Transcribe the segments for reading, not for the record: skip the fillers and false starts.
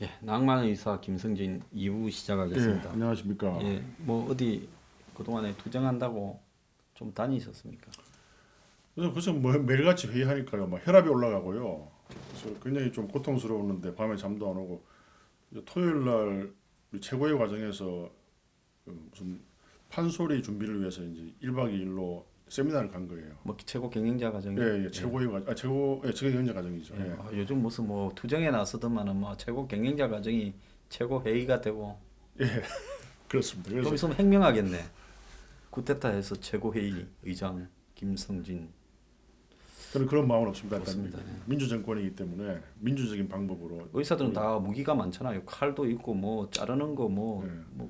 예, 낭만 의사 김성진 2부 시작하겠습니다. 예, 안녕하십니까. 예, 뭐 어디 그동안에 투쟁한다고 좀 다니셨습니까? 그래서 뭐 매일같이 회의하니까요. 막 혈압이 올라가고요. 그래서 굉장히 좀 고통스러웠는데 밤에 잠도 안 오고 이제 토요일 날 우리 최고의 과정에서 그 무슨 판소리 준비를 위해서 이제 1박 2일로 세미나를 간 거예요. 뭐 최고 경영자 과정이. 예, 최고의 과정, 최고 경영자 과정이죠. 예. 예. 요즘 무슨 뭐 투쟁에 나서더만은 뭐 최고 경영자 과정이 최고 회의가 되고 그렇습니다. 좀 그래서 있으면 혁명하겠네. 쿠데타에서 최고 회의 의장 김성진. 저는 그런 마음은 없습니다. 없습니다. 일단 민주 정권이기 때문에 민주적인 방법으로 의사들은 다 무기가 많잖아요. 칼도 있고 뭐 자르는 거 뭐 예. 뭐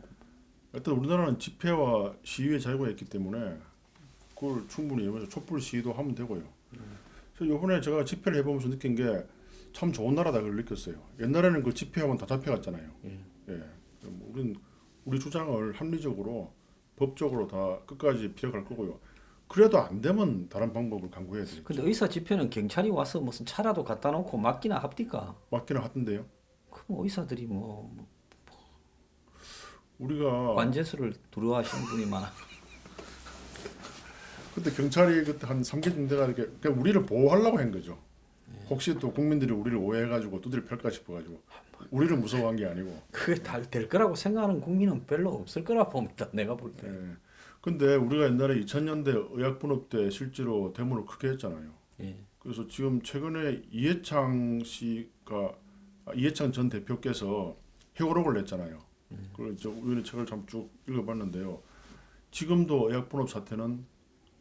일단 우리나라는 집회와 시위의 자유가 있기 때문에 그걸 충분히 이용해서 촛불 시위도 하면 되고요. 그래서 이번에 제가 집회를 해보면서 느낀 게 참 좋은 나라다 그걸 느꼈어요. 옛날에는 그 집회하면 다 잡혀갔잖아요. 예. 우리는 우리 주장을 합리적으로 법적으로 다 끝까지 피해갈 거고요. 그래도 안 되면 다른 방법을 강구해야 되죠. 근데 의사 집회는 경찰이 와서 무슨 차라도 갖다 놓고 막기나 합니까? 맞기는 하던데요. 그럼 의사들이 뭐 우리가 관제수를 두려워하시는 분이 많아. 그때 경찰이 그때 한 3개 중대가 이렇게 그냥 우리를 보호하려고 한 거죠. 혹시 또 국민들이 우리를 오해해가지고 두드려 펼까 싶어가지고 우리를 무서워한 게 아니고. 그게 될 거라고 생각하는 국민은 별로 없을 거라 봅니다. 내가 볼 때. 예. 근데 우리가 옛날에 2000년대 의약분업 때 실제로 데모를 크게 했잖아요. 예. 그래서 지금 최근에 이해창 전 대표께서 회고록을 냈잖아요. 그걸 저 우연히 책을 참 쭉 읽어봤는데요. 지금도 의약분업 사태는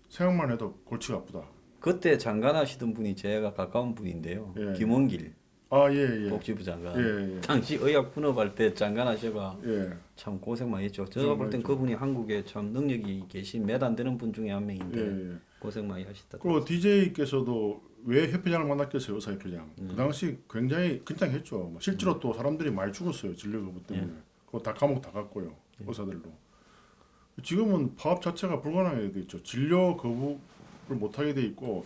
생각만 해도 골치가 아프다. 그때 장관하시던 분이 제가 가까운 분인데요. 예. 김원길 아, 예, 예. 복지부 장관. 예, 예. 당시 의약 분업할 때 장관하셔가 예. 참 고생 많이 했죠. 제가 볼 땐 했죠. 그분이 한국에 참 능력이 계신 몇 안 되는 분 중에 한 명인데 예, 예. 고생 많이 하셨다. 그리고 DJ께서도 왜 협회장을 만났겠어요, 의사협회장. 그 당시 굉장히 긴장했죠. 뭐 실제로 또 사람들이 많이 죽었어요, 진료 거부 때문에. 그거 다 감옥 다 갔고요, 의사들도. 지금은 파업 자체가 불가능하게 돼 있죠. 진료 거부를 못하게 돼 있고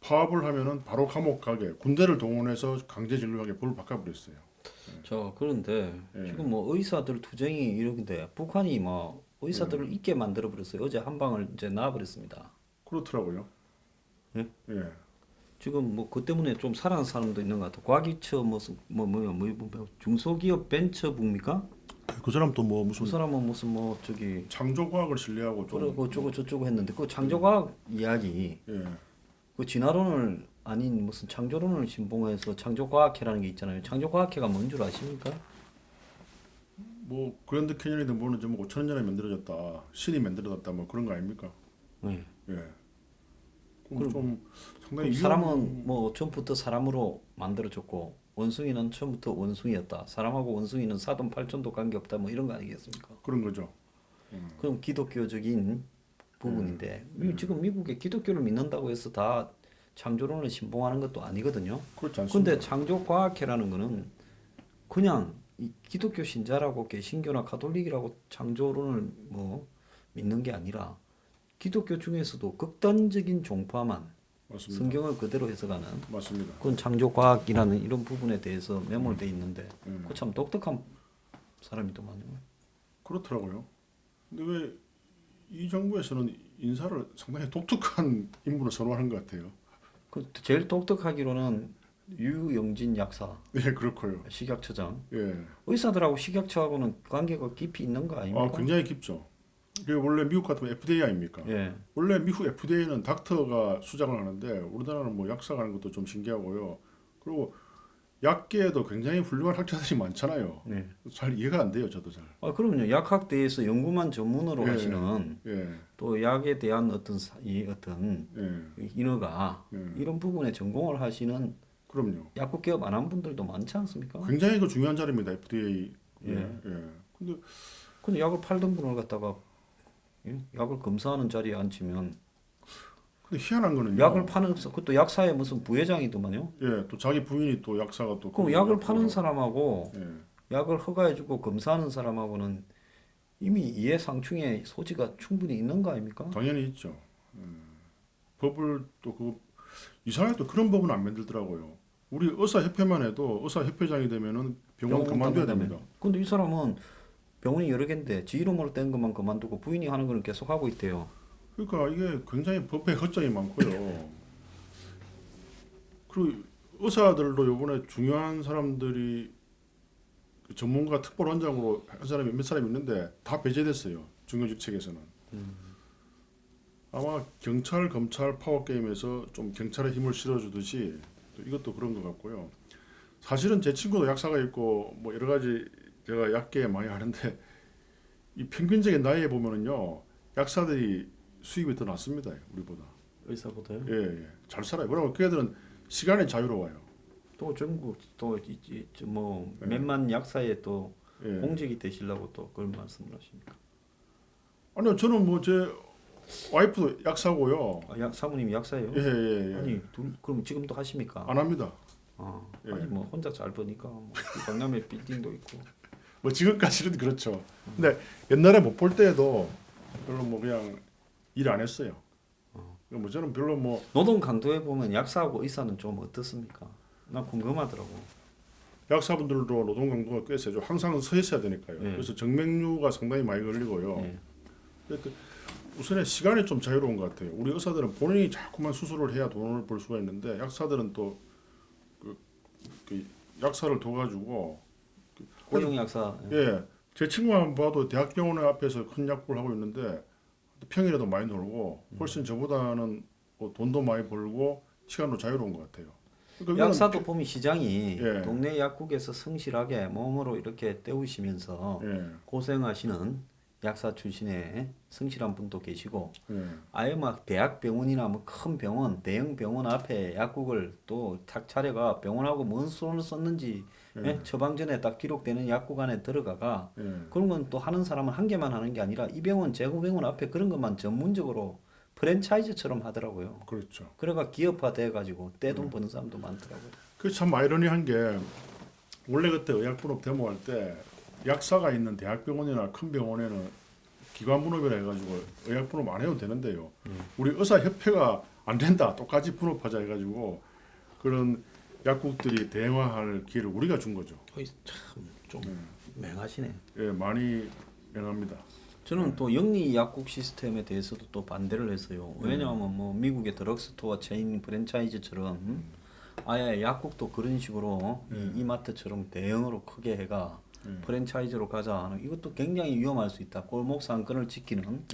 파업을 하면은 바로 감옥 가게, 군대를 동원해서 강제 진료하게 법을 바꿔버렸어요. 그런데 예. 지금 뭐 의사들 투쟁이 이러는데 북한이 뭐 의사들을 있게 만들어 버렸어요. 어제 한 방을 이제 놔버렸습니다. 그렇더라고요. 예? 예. 지금 뭐 그 때문에 좀 살아난 사람도 있는 것 같아. 과기처 무슨 뭐 중소기업 벤처부입니까? 그 사람도 뭐 그 무슨 사람은 무슨 뭐 저기 창조과학을 신뢰하고 좀 그러고 저거 저쩌고 했는데 그 창조과학 이야기 예. 그 진화론을 아닌 무슨 창조론을 신봉해서 창조과학회라는 게 있잖아요. 창조과학회가 뭔 줄 아십니까? 뭐 그랜드 캐년이든 뭐는 좀 5천 년 전에 만들어졌다, 신이 만들어졌다, 뭐 그런 거 아닙니까? 네. 예. 그럼- 좀 상당히 사람은 뭐 처음부터 사람으로 만들어졌고 원숭이는 처음부터 원숭이였다. 사람하고 원숭이는 사돈 팔촌도 관계없다. 뭐 이런 거 아니겠습니까? 그런 거죠. 그럼 기독교적인 부분인데 지금 미국에 기독교를 믿는다고 해서 다 창조론을 신봉하는 것도 아니거든요. 그렇지 않습니다. 근데 창조과학회라는 거는 그냥 이 기독교 신자라고 개신교나 가톨릭이라고 창조론을 뭐 믿는 게 아니라 기독교 중에서도 극단적인 종파만 맞습니다. 성경을 그대로 해석하는 맞습니다. 그건 창조과학이라는 이런 부분에 대해서 매몰돼 있는데 음. 그 참 독특한 사람이더만요. 그렇더라고요. 근데 왜 이 정부에서는 인사를 상당히 독특한 인물을 선호하는 것 같아요. 그 제일 독특하기로는 유영진 약사 예, 그렇고요. 식약처장 예. 의사들하고 식약처하고는 관계가 깊이 있는 거 아닙니까? 굉장히 깊죠. 이게 원래 미국 같으면 FDA 아닙니까? 예. 원래 미국 FDA는 닥터가 수장을 하는데 우리나라는 뭐 약사가 하는 것도 좀 신기하고요. 그리고 약계에도 굉장히 훌륭한 학자들이 많잖아요. 네. 잘 이해가 안 돼요, 저도 잘. 그럼요. 약학대에서 연구만 전문으로 예. 하시는 예, 또 약에 대한 어떤 예, 인허가 예. 이런 부분에 전공을 하시는 그럼요. 약국 개업 안 한 분들도 많지 않습니까? 굉장히 그 중요한 자리입니다, FDA. 예. 예. 근데 근데 약을 팔던 분을 갖다가 예? 약을 검사하는 자리에 앉히면 근데 희한한 거는요. 약을 파는 그것도 약사의 무슨 부회장이더만요. 예, 또 자기 부인이 또 약사가 또 그럼 그 약을 약국을 파는 하고. 사람하고 예, 약을 허가해주고 검사하는 사람하고는 이미 이해상충의 소지가 충분히 있는 거 아닙니까? 당연히 있죠. 법을 또 그 이상하게 또 그런 법은 안 만들더라고요. 우리 의사협회만 해도 의사협회장이 되면은 병원 그만둬야 됩니다. 근데 이 사람은 병원이 여러 개인데 지 이름으로 뗀 것만 그만두고 부인이 하는 거는 계속 하고 있대요. 그러니까 이게 굉장히 법에 허점이 많고요. 그리고 의사들도 요번에 중요한 사람들이 그 전문가 특별 원장으로 한 사람이 몇 사람이 있는데 다 배제됐어요. 중요 직책에서는. 아마 경찰, 검찰 파워 게임에서 좀 경찰의 힘을 실어주듯이 또 이것도 그런 것 같고요. 사실은 제 친구도 약사가 있고 뭐 여러 가지 제가 약계 많이 하는데 이 평균적인 나이에 보면은요 약사들이 수입이 더 낮습니다. 우리보다. 의사보다요? 예, 예. 잘 살아요. 그러면 걔들은 시간이 자유로워요. 또 전국 또 뭐 예. 몇만 약사에 또 예. 공직이 되시려고 또 그런 말씀을 하십니까? 아니요, 저는 뭐 제 와이프도 약사고요. 아, 사모님이 약사예요? 예, 예, 예. 아니 그럼 지금도 하십니까? 안 합니다. 아, 예. 아니 뭐 혼자 잘 버니까 뭐 강남에 빌딩도 있고. 뭐 지금까지는 그렇죠. 근데 옛날에 못 볼 때에도 별로 뭐 그냥 일 안 했어요. 뭐 저는 별로 뭐 노동 강도에 보면 약사하고 의사는 좀 어떻습니까? 나 궁금하더라고. 약사분들도 노동 강도가 꽤 세죠. 항상 서 있어야 되니까요. 예. 그래서 정맥류가 상당히 많이 걸리고요. 예. 근데 우선에 시간이 좀 자유로운 것 같아요. 우리 의사들은 본인이 자꾸만 수술을 해야 돈을 벌 수가 있는데 약사들은 또 그 약사를 둬가지고 고용 약사. 예, 제 친구만 봐도 대학병원 앞에서 큰 약국을 하고 있는데 평일에도 많이 놀고 훨씬 저보다는 뭐 돈도 많이 벌고 시간도 자유로운 것 같아요. 그러니까 약사도 보면 시장이 예. 동네 약국에서 성실하게 몸으로 이렇게 때우시면서 예, 고생하시는 약사 출신의 성실한 분도 계시고 예, 아예 막 대학병원이나 뭐 큰 병원, 대형 병원 앞에 약국을 또 탁 차려가 병원하고 뭔 손을 썼는지 예? 처방전에 딱 기록되는 약국 안에 들어가가 예, 그런 건 또 하는 사람은 한 개만 하는 게 아니라 이 병원, 제구병원 앞에 그런 것만 전문적으로 프랜차이즈처럼 하더라고요. 그렇죠. 그래가 기업화 돼가지고 떼돈 버는 사람도 많더라고요. 그 참 아이러니한 게 원래 그때 의약분업 데모할 때 약사가 있는 대학병원이나 큰 병원에는 기관 분업이라 해가지고 의약분업 안 해도 되는데요. 우리 의사협회가 안 된다, 똑같이 분업하자 해가지고 그런 약국들이 대응할 기회를 우리가 준 거죠. 참좀 맹하시네. 예, 많이 맹합니다. 저는 또 영리 약국 시스템에 대해서도 또 반대를 했어요. 왜냐하면 뭐 미국의 드럭스토어 체인 프랜차이즈처럼 아예 약국도 그런 식으로 이마트처럼 대형으로 크게 해가 프랜차이즈로 가자 하는 이것도 굉장히 위험할 수 있다. 골목 상권을 지키는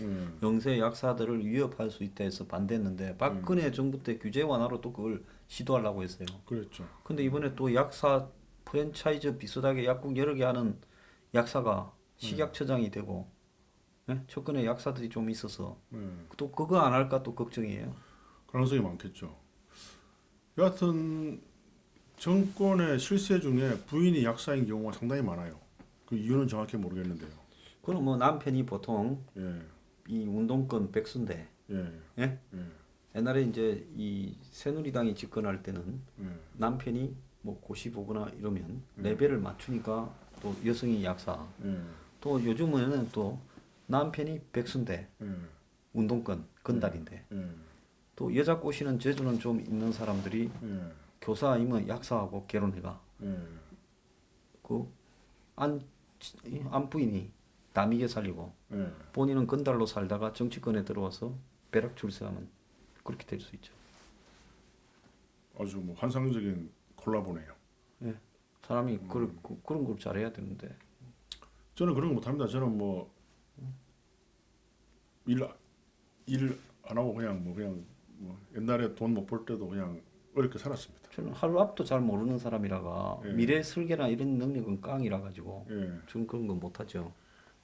영세 약사들을 위협할 수 있다 해서 반대했는데 박근혜 정부 때 규제 완화로 또 그걸 시도하려고 했어요. 그렇죠. 근데 이번에 또 약사 프랜차이즈 비슷하게 약국 여러 개 하는 약사가 식약처장이 되고 예? 측근에 약사들이 좀 있어서 또 그거 안 할까 또 걱정이에요. 가능성이 많겠죠. 여하튼 정권의 실세 중에 부인이 약사인 경우가 상당히 많아요. 그 이유는 정확히 모르겠는데요. 그럼 뭐 남편이 보통 예, 이 운동권 백수인데 예, 예? 예, 옛날에 이제 이 새누리당이 집권할 때는 예, 남편이 뭐 고시 보거나 이러면 레벨을 맞추니까 또 여성이 약사 예, 또 요즘에는 또 남편이 백수인데 예, 운동권 건달인데 예, 또 여자 꼬시는 재주는 좀 있는 사람들이 예, 교사 아니면 약사하고 결혼해가 예. 그안 안부인이 남이게 살리고 예. 본인은 건달로 살다가 정치권에 들어와서 벼락 출세하는 그렇게 될 수 있죠. 아주 뭐 환상적인 콜라보네요. 예. 사람이 그런 걸 잘해야 되는데 저는 그런 거 못합니다. 저는 뭐 일 안 하고 그냥 뭐 옛날에 돈 못 벌 때도 그냥 어렵게 살았습니다. 저는 하루 앞도 잘 모르는 사람이라가 예. 미래 설계나 이런 능력은 깡이라 가지고 예. 저는 그런 건 못하죠.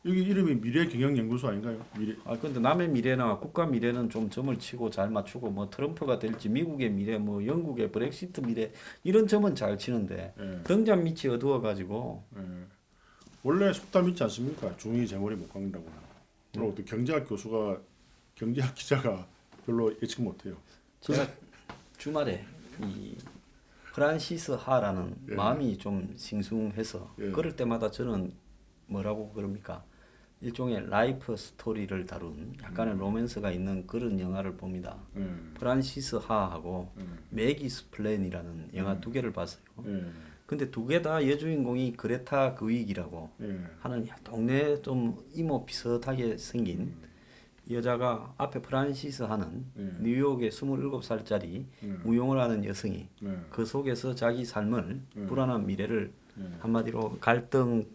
여기 이름이 미래경영연구소 아닌가요? 미래. 아 근데 남의 미래나 국가 미래는 좀 점을 치고 잘 맞추고 뭐 트럼프가 될지 미국의 미래 뭐 영국의 브렉시트 미래 이런 점은 잘 치는데 예. 등잔 밑이 어두워 가지고 예. 원래 속담 있지 않습니까? 중이 제 머리 못 깎는다고. 그리고 또 경제학 교수가 경제학 기자가 별로 예측 못해요. 제가 주말에 이 프란시스 하라는 예. 마음이 좀 싱숭해서 예. 그럴 때마다 저는 뭐라고 그럽니까? 일종의 라이프 스토리를 다룬 약간의 로맨스가 있는 그런 영화를 봅니다. 예. 프란시스 하하고 매기스 플랜이라는 영화 두 개를 봤어요. 예. 근데 두 개 다 여주인공이 그레타 그윅이라고 예. 하는 동네 좀 이모 비슷하게 생긴 여자가 앞에 프란시스 하는 뉴욕의 27살짜리 무용을 하는 여성이 예. 그 속에서 자기 삶을 불안한 미래를 예. 한마디로 갈등,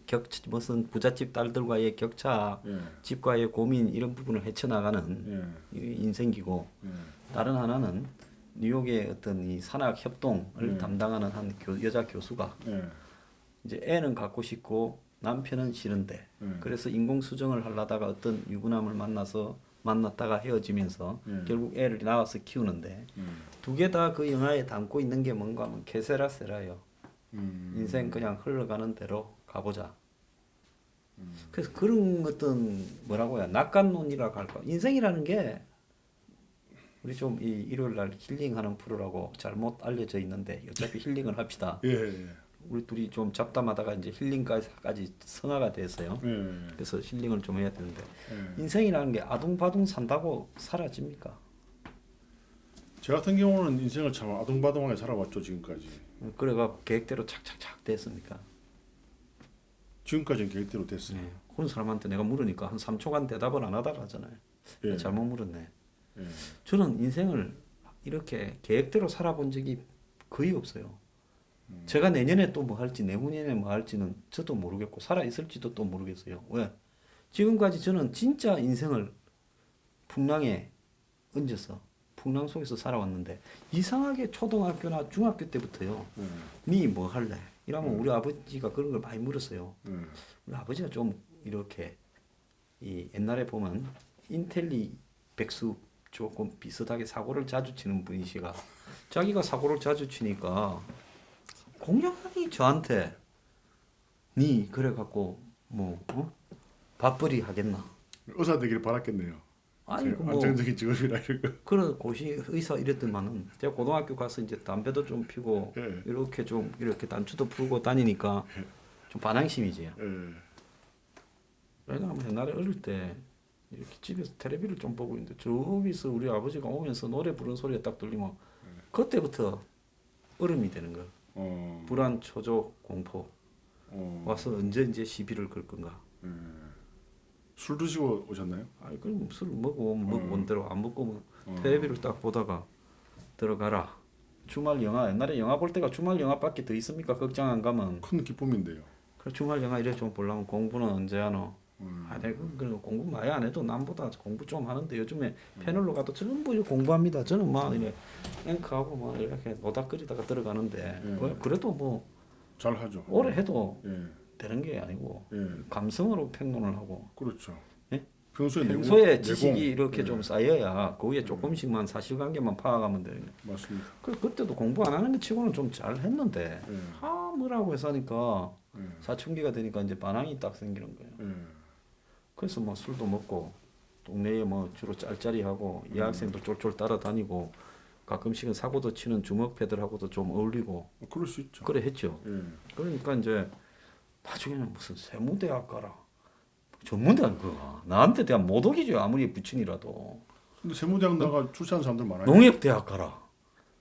무슨 부잣집 딸들과의 격차, 예. 집과의 고민 이런 부분을 헤쳐나가는 예. 인생기고 예. 다른 하나는 뉴욕의 어떤 이 산악 협동을 담당하는 한 여자 교수가 예. 이제 애는 갖고 싶고 남편은 싫은데 그래서 인공수정을 하려다가 어떤 유부남을 만났다가 헤어지면서 결국 애를 낳아서 키우는데 두 개 다 그 영화에 담고 있는 게 뭔가 하면 케세라세라요. 인생 그냥 흘러가는 대로 가보자. 그래서 그런 어떤 뭐라고 해야 낙관론이라고 할까. 인생이라는 게 우리 좀 이 일요일 날 힐링하는 프로라고 잘못 알려져 있는데 어차피 힐링을 합시다. 예. 예. 우리 둘이 좀 잡담하다가 이제 힐링까지 성화가 됐어요. 예. 그래서 힐링을 좀 해야 되는데 예. 인생이라는 게 아둥바둥 산다고 사라집니까? 제 같은 경우는 인생을 참 아둥바둥하게 살아왔죠 지금까지. 그래가 계획대로 착착착 됐습니까? 지금까지는 계획대로 됐어요. 그런 사람한테 내가 물으니까 한 3초간 대답을 안 하다가 하잖아요. 예. 잘못 물었네. 예. 저는 인생을 이렇게 계획대로 살아본 적이 거의 없어요. 제가 내년에 또 뭐 할지 내후년에 뭐 할지는 저도 모르겠고 살아 있을지도 또 모르겠어요. 왜? 지금까지 저는 진짜 인생을 풍랑에 얹어서 풍랑 속에서 살아왔는데 이상하게 초등학교나 중학교 때부터요. 니 뭐 할래? 이러면 우리 아버지가 그런 걸 많이 물었어요. 우리 아버지가 좀 이렇게 이 옛날에 보면 인텔리 백수 조금 비슷하게 사고를 자주 치는 분이시가 자기가 사고를 자주 치니까 공연히 저한테 니 그래 갖고 뭐 밥벌이 하겠나? 의사 되기를 바랐겠네요. 아니 뭐 안정적인 직업이라 이런 거. 그런 고시 의사 이랬더만은 제가 고등학교 가서 이제 담배도 좀 피고 예. 이렇게 좀 이렇게 단추도 풀고 다니니까 좀 반항심이지. 예. 왜냐하면 옛날에 어릴 때 이렇게 집에서 텔레비를 좀 보고 있는데 저기서 우리 아버지가 오면서 노래 부르는 소리가 딱 들리면 그때부터 얼음이 되는 거야. 불안, 초조, 공포. 와서 언제 이제 시비를 걸 건가. 술 드시고 오셨나요? 아니 그럼 술 먹은 대로 안 먹고 뭐 텔레비를 딱 보다가 들어가라. 주말 영화 옛날에 영화 볼 때가 주말 영화밖에 더 있습니까? 극장 안 가면. 큰 기쁨인데요. 그 주말 영화 이래 좀 보려면 공부는 언제 하노? 아, 내가 그 공부 많이 안 해도 남보다 공부 좀 하는데 요즘에 패널로 가도 전부 공부합니다. 저는 막 이래 앵커하고 막 이렇게 노닥거리다가 들어가는데 그래도 뭐 잘 하죠. 오래 해도 예. 되는 게 아니고 예. 감성으로 평론을 하고 그렇죠. 예? 평소에 평소에 지식이 내공. 이렇게 좀 쌓여야 그 위에 조금씩만 사실관계만 파악하면 되는 거예요. 맞습니다. 그때도 공부 안 하는 게 치고는 좀 잘 했는데 뭐라고 해서 하니까 사춘기가 되니까 이제 반항이 딱 생기는 거예요. 그래서 뭐 술도 먹고 동네에 뭐 주로 짤짤이하고 여학생도 쫄쫄 따라다니고 가끔씩은 사고도 치는 주먹패들하고도 좀 어울리고 그럴 수 있죠. 그래 했죠. 예. 그러니까 이제 나중에는 무슨 세무대학 가라 전문대학 그가 나한테 대한 모독이죠. 아무리 부친이라도 근데 세무대학 나가 출세한 사람들 많아요. 농협대학 가라.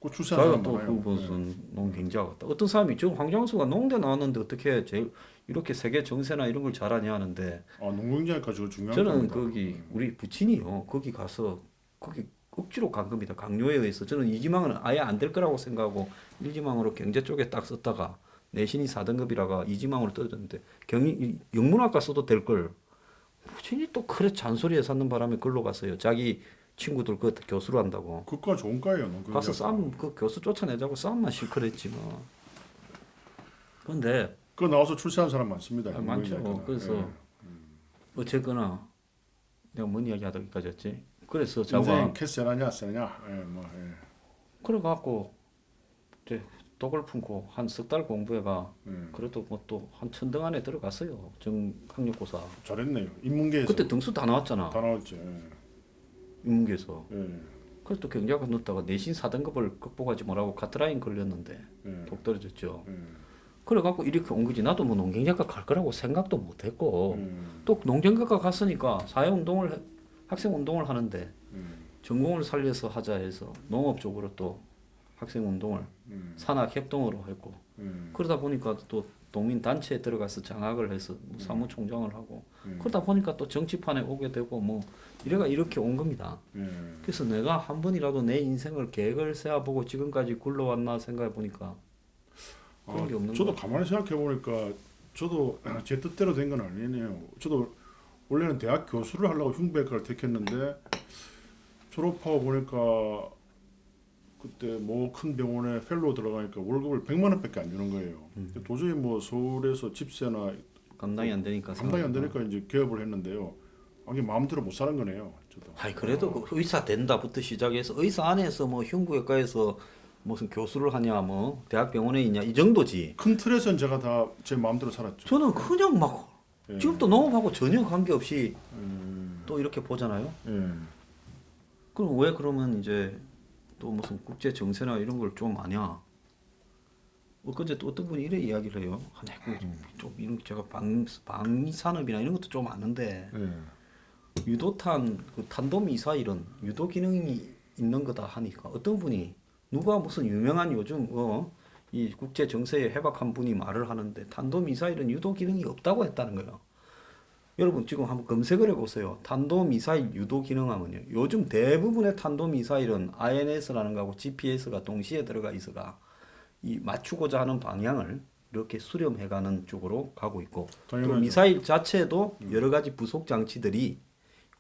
그 출세한 자기가 사람 또 많아요. 그 무슨 농경제학 같다. 어떤 사람이 저 황장수가 농대 나왔는데 어떻게 제일 이렇게 세계 정세나 이런 걸 잘하냐 하는데 아 농경제학까지 그 중요한 저는 겁니다. 거기 우리 부친이요 거기 가서 거기 억지로 간 겁니다. 강요에 의해서 저는 이지망은 아예 안 될 거라고 생각하고 일지망으로 경제 쪽에 딱 썼다가 내신이 4등급이라가 이지망으로 떨어졌는데 영문학과 써도 될 걸 부친이 또 그래 잔소리에 샀는 바람에 글로 갔어요. 자기 친구들 그 교수로 한다고 그과 좋은 과예요. 농경제학. 가서 싸움 그 교수 쫓아내자고 싸움만 실컷 했지 뭐. 근데 그 나와서 출세한 사람 많습니다. 많죠. 농경제학과는. 그래서 예. 어쨌거나 내가 뭔 이야기 하다 여기까지 했지. 그래서 인생 자가 캐세나냐 세냐. 예, 뭐 예. 그래 갖고 이제 독을 품고 한 석 달 공부해가 예. 그래도 뭐 또 한 1000등 안에 들어갔어요. 학력고사. 잘했네요. 인문계에서 그때 등수 다 나왔잖아. 다 나왔죠. 예. 인문계에서. 예. 그래서 또 경제학과 넣었다가 내신 4등급을 극복하지 못하고 카트라인 걸렸는데 예. 독 떨어졌죠. 예. 그래갖고 이렇게 온 거지. 나도 뭐 농경작가 갈 거라고 생각도 못했고 예. 또 농경작가 갔으니까 학생운동을 하는데 전공을 살려서 하자 해서 농업 쪽으로 또 학생운동을 산학협동으로 했고 그러다 보니까 또 동민단체에 들어가서 장학을 해서 뭐 사무총장을 하고 그러다 보니까 또 정치판에 오게 되고 뭐 이래가 이렇게 온 겁니다. 예. 그래서 내가 한 번이라도 내 인생을 계획을 세워보고 지금까지 굴러왔나 생각해 보니까 그런 게 없는 저도 거야. 가만히 생각해 보니까 저도 제 뜻대로 된 건 아니네요. 저도 원래는 대학 교수를 하려고 흉배과를 택했는데 졸업하고 보니까 그때 뭐 큰 병원에 펠로우 들어가니까 월급을 100만 원밖에 안 주는 거예요. 도저히 뭐 서울에서 집세나 감당이 안 되니까 감당이 안 되니까 이제 개업을 했는데요. 이게 마음대로 못 사는 거네요. 저도. 아이 그래도 그 의사 된다부터 시작해서 의사 안에서 뭐 흉부외과에서 무슨 교수를 하냐 뭐 대학병원에 있냐 이 정도지. 큰 틀에서는 제가 다 제 마음대로 살았죠. 저는 그냥 막 예. 지금도 농업하고 전혀 관계없이 또 이렇게 보잖아요. 예. 그럼 왜 그러면 이제 또 무슨 국제 정세나 이런 걸 좀 아냐? 엊그제 또 어떤 분이 이래 이야기를 해요. 아니 좀 이런 제가 방위 산업이나 이런 것도 좀 아는데 예. 유도탄 그 탄도미사일은 유도 기능이 있는 거다 하니까 어떤 분이 누가 무슨 유명한 요즘 이 국제 정세에 해박한 분이 말을 하는데 탄도미사일은 유도 기능이 없다고 했다는 거예요. 여러분 지금 한번 검색을 해보세요. 탄도미사일 유도 기능하면요. 요즘 대부분의 탄도미사일은 INS라는 거하고 GPS가 동시에 들어가 있어가 이 맞추고자 하는 방향을 이렇게 수렴해가는 쪽으로 가고 있고 또 당연하죠. 미사일 자체도 여러 가지 부속 장치들이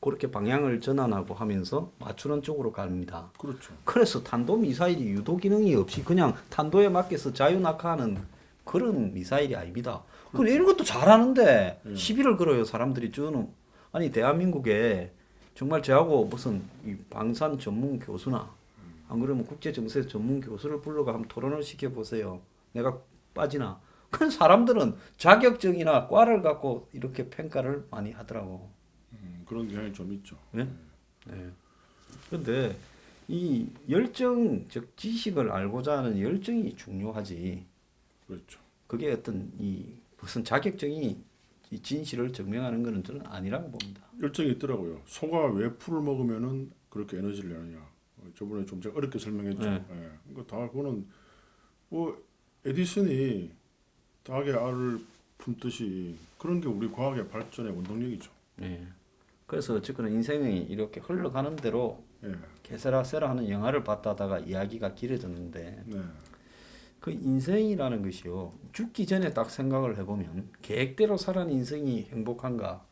그렇게 방향을 전환하고 하면서 맞추는 쪽으로 갑니다. 그렇죠. 그래서 탄도미사일이 유도 기능이 없이 그냥 탄도에 맡겨서 자유낙하하는 그런 미사일이 아닙니다. 그럼 이런 것도 잘하는데 시비를 걸어요 사람들이. 저는 아니 대한민국에 정말 저하고 무슨 이 방산 전문 교수나 안 그러면 국제 정세 전문 교수를 불러가 한번 토론을 시켜 보세요. 내가 빠지나? 그 사람들은 자격증이나 과를 갖고 이렇게 평가를 많이 하더라고. 그런 경향이 좀 있죠. 네? 네. 근데 이 열정, 즉 지식을 알고자 하는 열정이 중요하지. 그렇죠. 그게 어떤 이 무슨 자격증이 이 진실을 증명하는 것은 저는 아니라고 봅니다. 열정이 있더라고요. 소가 왜 풀을 먹으면은 그렇게 에너지를 내느냐. 저번에 좀 제가 어렵게 설명했죠. 네. 예. 그러니까 다 그거는 뭐 에디슨이 닭의 알을 품듯이 그런 게 우리 과학의 발전의 원동력이죠. 네. 그래서 어쨌거나 인생이 이렇게 흘러가는 대로 예. 게세라 세라 하는 영화를 봤다다가 이야기가 길어졌는데 네. 그 인생이라는 것이요. 죽기 전에 딱 생각을 해보면 계획대로 살아는 인생이 행복한가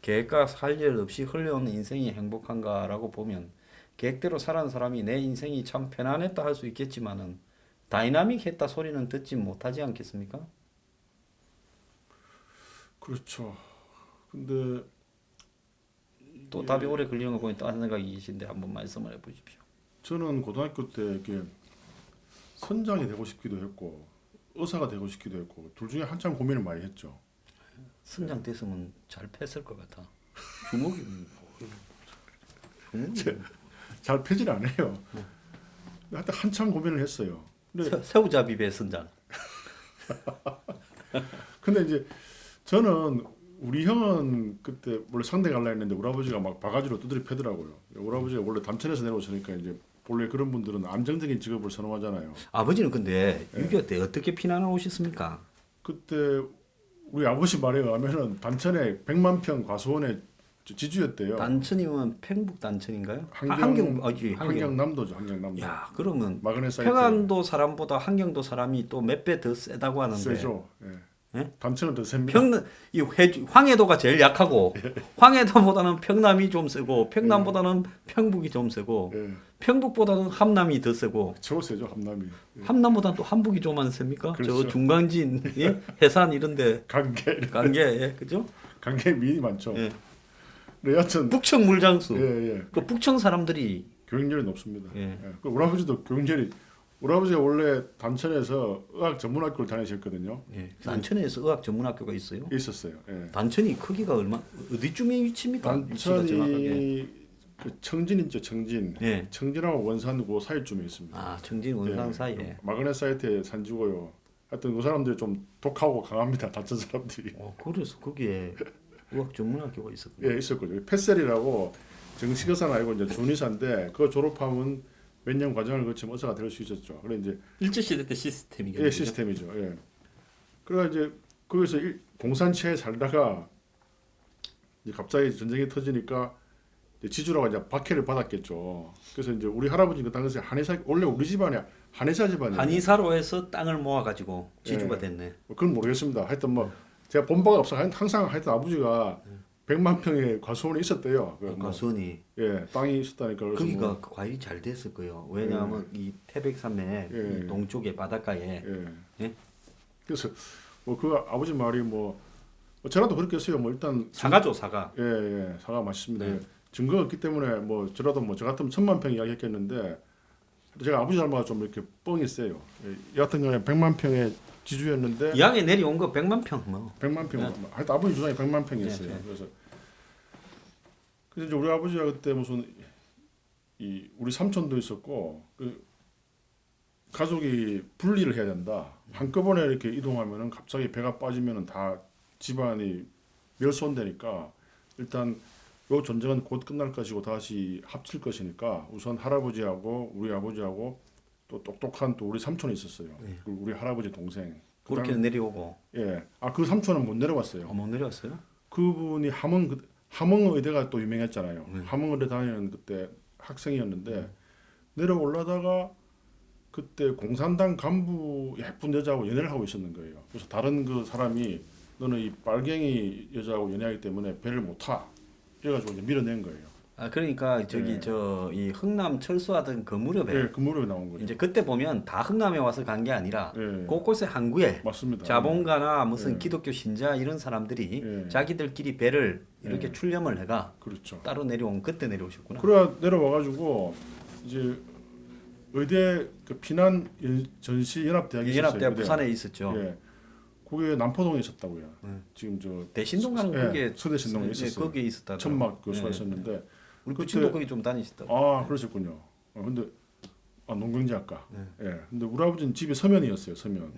계획과 할 일 없이 흘러오는 인생이 행복한가라고 보면 계획대로 살아는 사람이 내 인생이 참 편안했다 할 수 있겠지만은 다이나믹했다 소리는 듣지 못하지 않겠습니까? 그렇죠. 근데 또 답이 오래 걸리는 거 보니 다른 생각이 계신데 한번 말씀을 해보십시오. 저는 고등학교 때 이렇게 선장이 되고 싶기도 했고 의사가 되고 싶기도 했고 둘 중에 한참 고민을 많이 했죠. 선장 됐으면 잘 팼을 것 같아. 주먹이 잘 패질 안 해요. 하여튼 한참 고민을 했어요. 근데 새우잡이배 선장. 근데 이제 저는 우리 형은 그때 원래 상대 갈라 했는데 우리 아버지가 막 바가지로 두드려 패더라고요. 우리 아버지가 원래 담천에서 내려오시니까 이제 원래 그런 분들은 안정적인 직업을 선호하잖아요. 아버지는 근데 6.25 때 어떻게 피난을 오셨습니까? 그때 우리 아버지 말에 의하면은 단천에 100만 평 과수원의 지주였대요. 단천이면 평북 단천인가요? 환경 환경. 환경남도죠. 환경남도. 야 그러면 마그네 사이트. 평안도 사람보다 환경도 사람이 또 몇 배 더 세다고 하는데. 세죠. 예. 예? 단천은 더 셉니다. 이 황해도가 제일 약하고 황해도보다는 평남이 좀 세고 평남보다는 평북이 좀 세고 예. 평북보다는 함남이 더 세고 저 세죠. 함남이. 예. 함남보다는 또 함북이 좀 안 셉니까? 그렇죠. 저 중강진, 예? 해산 이런데 강계. 관계, 예, 그죠? 강계 미인이 많죠. 예. 근데 여하튼 북청 물장수. 예, 예. 그 북청 사람들이 교육열이 높습니다. 예. 예. 그 우리 아버지도 교육열이 우리 아버지가 원래 단천에서 의학 전문학교를 다니셨거든요. 예. 단천에서 의학 전문학교가 있어요. 있었어요. 예. 단천이 크기가 얼마 어디쯤에 위치입니까? 위치가 정확하게. 단천이 그 청진 있죠, 청진. 예. 청진하고 원산 그 사이쯤에 있습니다. 아, 청진 원산 예. 사이에. 마그네 사이트의 산지고요. 하여튼 그 사람들이 좀 독하고 강합니다. 단천 사람들이. 그래서 거기에 의학 전문학교가 있었군요. 예, 있었거든요. 패셀이라고 정식의사는 아니고 이제 준의사인데 그거 졸업하면 몇 년 과정을 거치면 의사가 될 수 있었죠. 그래 이제 일제시대 때 시스템이겠네요. 예, 시스템이죠. 예. 그래 이제 거기서 공산체에 살다가 이제 갑자기 전쟁이 터지니까 이제 지주라고 이제 박해를 받았겠죠. 그래서 이제 우리 할아버지 그 당시에 한의사 원래 우리 집안이 한의사 집안이에요. 한의사로 해서 땅을 모아가지고 지주가 예. 됐네. 그건 모르겠습니다. 하여튼 뭐 제가 본 바가 없어. 항상 하여튼 아버지가 100만 평의 과수원에 있었대요. 그 뭐, 과수원이 예, 땅이 있었다니까. 그래서 거기가 뭐, 그 과일이 잘 됐을 거예요. 왜냐하면 이 태백산맥 예. 이 동쪽에 바닷가에 예. 예? 그래서 뭐 그 아버지 말이 뭐 저라도 그렇겠어요. 뭐 일단 사과죠, 사과. 예, 예, 사과 맛있습니다. 네. 증거가 없기 때문에 뭐 저라도 뭐 저 같으면 1000만 평 이야기했겠는데 제가 아버지 닮아가 좀 이렇게 뻥이 세요. 예, 여하튼간에 100만 평의 지주였는데 이왕에 내려온 거 100만 평 뭐. 100만 평, 네. 하여튼 아버지 주장이 100만 평이었어요. 네, 네. 그래서 이제 우리 아버지가 그때 무슨 우리 삼촌도 있었고 그 가족이 분리를 해야 된다. 한꺼번에 이렇게 이동하면은 갑자기 배가 빠지면은 다 집안이 멸손되니까 일단 요 전쟁은 곧 끝날 것이고 다시 합칠 것이니까 우선 할아버지하고 우리 아버지하고 또 똑똑한 또 우리 삼촌이 있었어요. 네. 그리고 우리 할아버지 동생. 그렇게 내려오고 예. 그 삼촌은 못 내려왔어요. 못 내려왔어요? 그분이 함흥 의대가 또 유명했잖아요. 함흥 의대 다니는 그때 학생이었는데 내려올라다가 그때 공산당 간부 예쁜 여자하고 연애를 하고 있었는 거예요. 그래서 다른 그 사람이 너는 이 빨갱이 여자하고 연애하기 때문에 배를 못 타. 이래가지고 이제 밀어낸 거예요. 아 그러니까 저기 예. 저 이 흥남 철수하던 그 무렵에 예, 그 무렵에 나온 거죠. 이제 그때 보면 다 흥남에 와서 간 게 아니라 예, 곳곳에 항구에 맞습니다. 자본가나 무슨 예. 기독교 신자 이런 사람들이 예. 자기들끼리 배를 이렇게 예. 출렴을 해가 그렇죠. 따로 내려온 그때 내려오셨구나. 그래 내려와가지고 이제 의대 그 피난 전시 연합대학이 있었어요. 연합대학 의대. 부산에 있었죠. 예. 그게 남포동에 있었다고요. 네. 지금 저 대신동 가는 예, 그게 서대신동에 있었어요. 거기에 있었다. 천막 교수가 있었는데 우리 그때- 부친도 거기 좀 다니시다. 그러셨군요. 근데 농경제학과. 네. 예. 근데 우리 아버지는 집이 서면이었어요. 서면.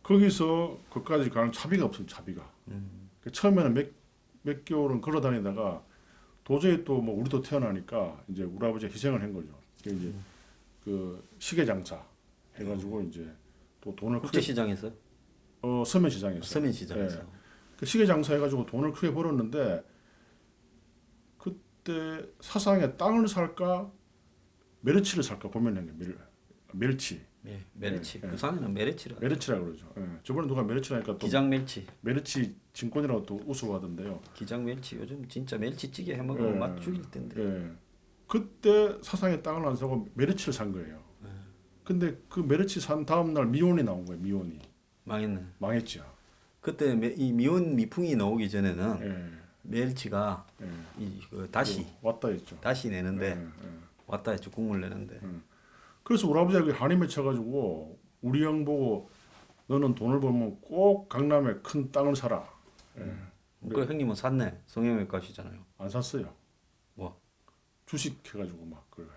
거기서 거기까지 가는 차비가 없어요. 차비가. 그 처음에는 몇 개월은 걸어 다니다가 도저히 또 뭐 우리도 태어나니까 이제 우리 아버지가 희생을 한 거죠. 그 이제 그 시계 장사 해가지고 이제 또 돈을 크게 국제시장에서 서면 시장에서. 서면시장에서 예. 그 시계 장사 해가지고 돈을 크게 벌었는데 그때 사상에 땅을 살까 메르치를 살까 고민한 게 멸치. 예, 메르치. 예, 예. 부산에는 메르치라. 메르치라고 그러죠. 예. 저번에 누가 메르치라니까 또 기장 멸치. 메르치 증권이라고 또 우스워하던데요. 기장 멸치 요즘 진짜 멸치찌개 해 먹으면 예. 맛 죽일 텐데. 예. 그때 사상에 땅을 안 사고 메르치를 산 거예요. 근데 그 메르치 산 다음 날 미온이 나온 거예요. 미온이 망했네. 망했죠. 그때 이 미온 미풍이 나오기 전에는 예. 멸치가 예. 그 다시 왔다 했죠. 다시 내는데 예. 예. 왔다 했죠. 국물 내는데. 그래서 우리 아버지가 그 한이 맺혀가지고 우리 형 보고 너는 돈을 벌면 꼭 강남에 큰 땅을 사라. 예. 그 형님은 샀네. 성형외과시잖아요. 안 샀어요. 뭐 주식 해가지고 막 그래.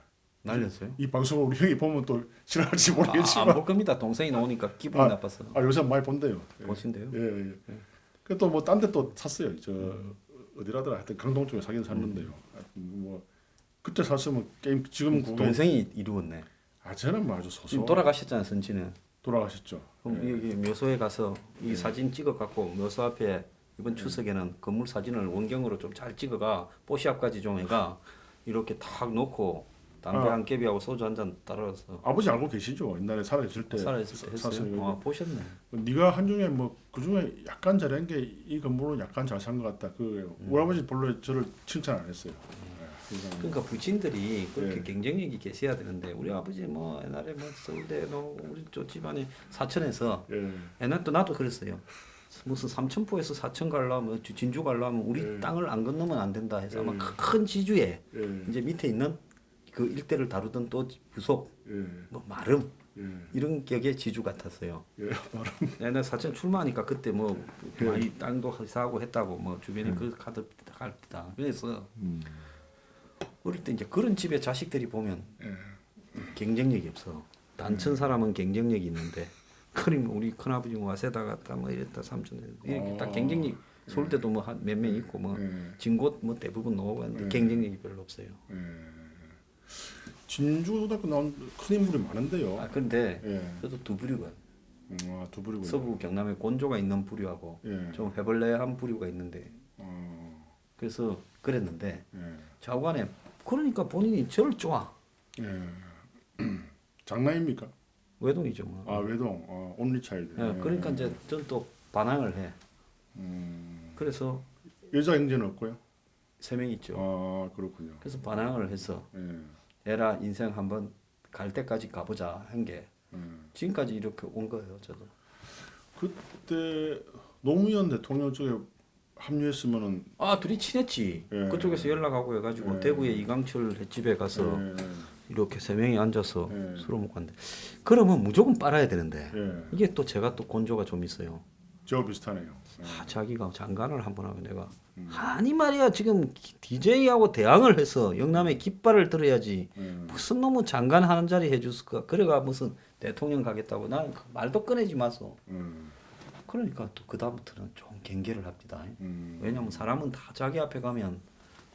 날렸어요? 이 방송을 우리 형이 보면 또 싫어할지 안 모르겠지만 볼 겁니다. 동생이 나오니까 기분이 나빴어. 요새 많이 본대요. 예. 보신대요? 예. 예. 그또 뭐 딴 데 또 샀어요. 저 어디라더라 하여튼 강동 쪽에 사긴 샀는데요. 하여튼 뭐 그때 샀으면 게임 지금 그게 동생이 이루었네. 저는 뭐 아주 지금 소소 돌아가셨잖아요, 선치는. 돌아가셨죠. 그럼 예. 여기 묘소에 가서 이 사진 찍어 갖고 묘소 앞에 이번 추석에는 건물 사진을 원경으로 좀 잘 찍어가 뽀시합까지 좀 해가 이렇게 탁 놓고 담배 한 개비하고 소주 한 잔 따라서 아버지 알고 계시죠? 옛날에 살아있을 때 살아있을 때 샀어요. 했어요. 아, 보셨네. 네가 한중에 뭐 그중에 약간 잘한 게 이 건물은 약간 잘 산 것 같다. 그 우리 아버지 별로 저를 칭찬 안 했어요. 예. 그러니까 부친들이 그렇게 예. 경쟁력이 계셔야 되는데 우리 아버지 뭐 옛날에 뭐 서울대 우리 저 집안이 사천에서 예. 옛날 또 나도 그랬어요. 무슨 삼천포에서 사천 가려면 진주 가려면 우리 예. 땅을 안 건너면 안 된다 해서 아마 예. 큰 지주에 예. 이제 밑에 있는 그 일대를 다루던 또 부속 예. 뭐 마름 예. 이런 격의 지주 같았어요. 예. 바로 내가 사천 출마하니까 그때 뭐 예. 많이 땅도 사고 했다고 뭐 주변에 그 카드 갈다. 그래서 어릴 때 이제 그런 집에 자식들이 보면 경쟁력이 없어. 단천 사람은 경쟁력이 있는데 그림 우리 큰아버지 뭐 와세다 갔다 뭐 이랬다 삼촌 이렇게 딱 경쟁력 서울 때도 뭐 몇 명 있고 뭐 진곳 뭐 대부분 나오고 하는데 경쟁력이 별로 없어요. 진주고등학교 나온 큰 인물이 많은데요. 아 근데 예. 그래도 두 부류가 두 부류군요. 서부 경남에 곤조가 있는 부류하고 예. 좀 해벌레한 부류가 있는데 그래서 그랬는데 예. 좌우간에 그러니까 본인이 저를 좋아. 예. 장난입니까? 외동이죠 뭐. 아 외동. 온리 차일드. 예, 그러니까 이제 전 또 반항을 해. 그래서 여자 형제는 없고요. 3명 있죠. 아 그렇군요. 그래서 반항을 해서 예. 에라 인생 한번 갈 때까지 가보자 한 게 지금까지 이렇게 온 거예요 저도. 그때 노무현 대통령 쪽에 합류했으면은 아 둘이 친했지. 예. 그쪽에서 연락하고 해가지고 예. 대구의 이강철 횟집에 가서 예. 이렇게 3명이 앉아서 예. 술을 먹고 왔는데 그러면 무조건 빨아야 되는데 예. 이게 또 제가 또 곤조가 좀 있어요. 저 비슷하네요. 자기가 장관을 한번 하면 내가 아니 말이야 지금 DJ하고 대항을 해서 영남에 깃발을 들어야지 무슨 놈의 장관 하는 자리 해줬을까 그래가 무슨 대통령 가겠다고 나는 그 말도 꺼내지 마소. 그러니까 또 그 다음부터는 좀 경계를 합니다. 왜냐면 사람은 다 자기 앞에 가면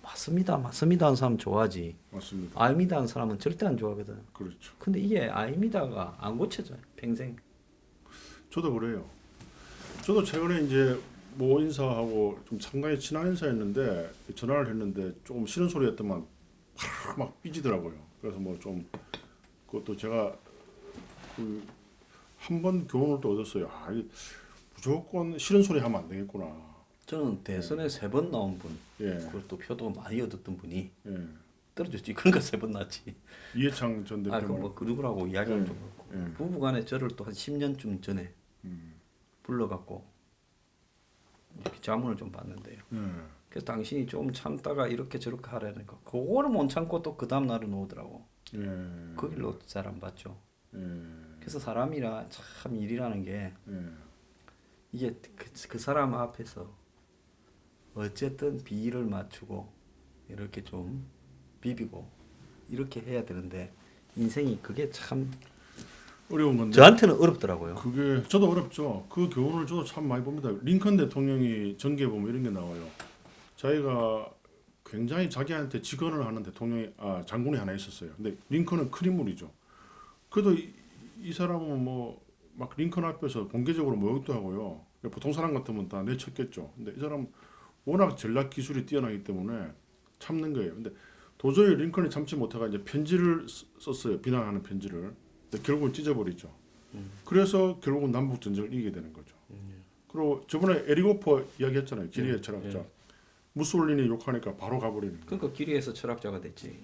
맞습니다 하는 사람 좋아하지 맞습니다. 아닙니다 하는 사람은 절대 안 좋아하거든. 그렇죠. 근데 이게 아닙니다가 안 고쳐져요 평생. 저도 그래요. 저도 최근에 이제 모 인사하고 좀 상당히 친한 인사였는데 전화를 했는데 조금 싫은 소리였더만 막 삐지더라고요. 그래서 뭐 좀 그것도 제가 그 한 번 교훈을 또 얻었어요. 아, 이게 무조건 싫은 소리 하면 안 되겠구나. 저는 대선에 3번 나온 분 예, 그것도 표도 많이 얻었던 분이 예. 떨어졌지. 그러니까 3번 났지. 이해창 전 아, 대표. 그뭐 그누구라고 이야기를 좀 했고 예. 부부간에 저를 또 한 10년쯤 전에 불러갖고 이렇게 자문을 좀 받는데요. 예. 그래서 당신이 좀 참다가 이렇게 저렇게 하라니까 그거를 못 참고 또 그 다음 날은 오더라고. 예. 그 길로 잘 안 봤죠. 예. 그래서 사람이라 참 일이라는 게 예. 이게 그 사람 앞에서 어쨌든 비위를 맞추고 이렇게 좀 비비고 이렇게 해야 되는데 인생이 그게 참 어려운 건데. 저한테는 어렵더라고요. 그게 저도 어렵죠. 그 교훈을 저도 참 많이 봅니다. 링컨 대통령이 전기에 보면 이런 게 나와요. 자기가 굉장히 자기한테 직언을 하는 대통령이 장군이 하나 있었어요. 근데 링컨은 큰 인물이죠. 그래도 이 사람은 뭐 막 링컨 앞에서 공개적으로 모욕도 하고요. 보통 사람 같으면 다 내쳤겠죠. 근데 이 사람 워낙 전략 기술이 뛰어나기 때문에 참는 거예요. 근데 도저히 링컨이 참지 못해가 이제 편지를 썼어요. 비난하는 편지를. 근데 결국은 찢어버리죠. 그래서 결국은 남북 전쟁을 이기게 되는 거죠. 그리고 저번에 에리고퍼 이야기했잖아요. 기리의 철학자. 무솔리니 욕하니까 바로 가버리는 거예요. 그러니까 기리에서 철학자가 됐지.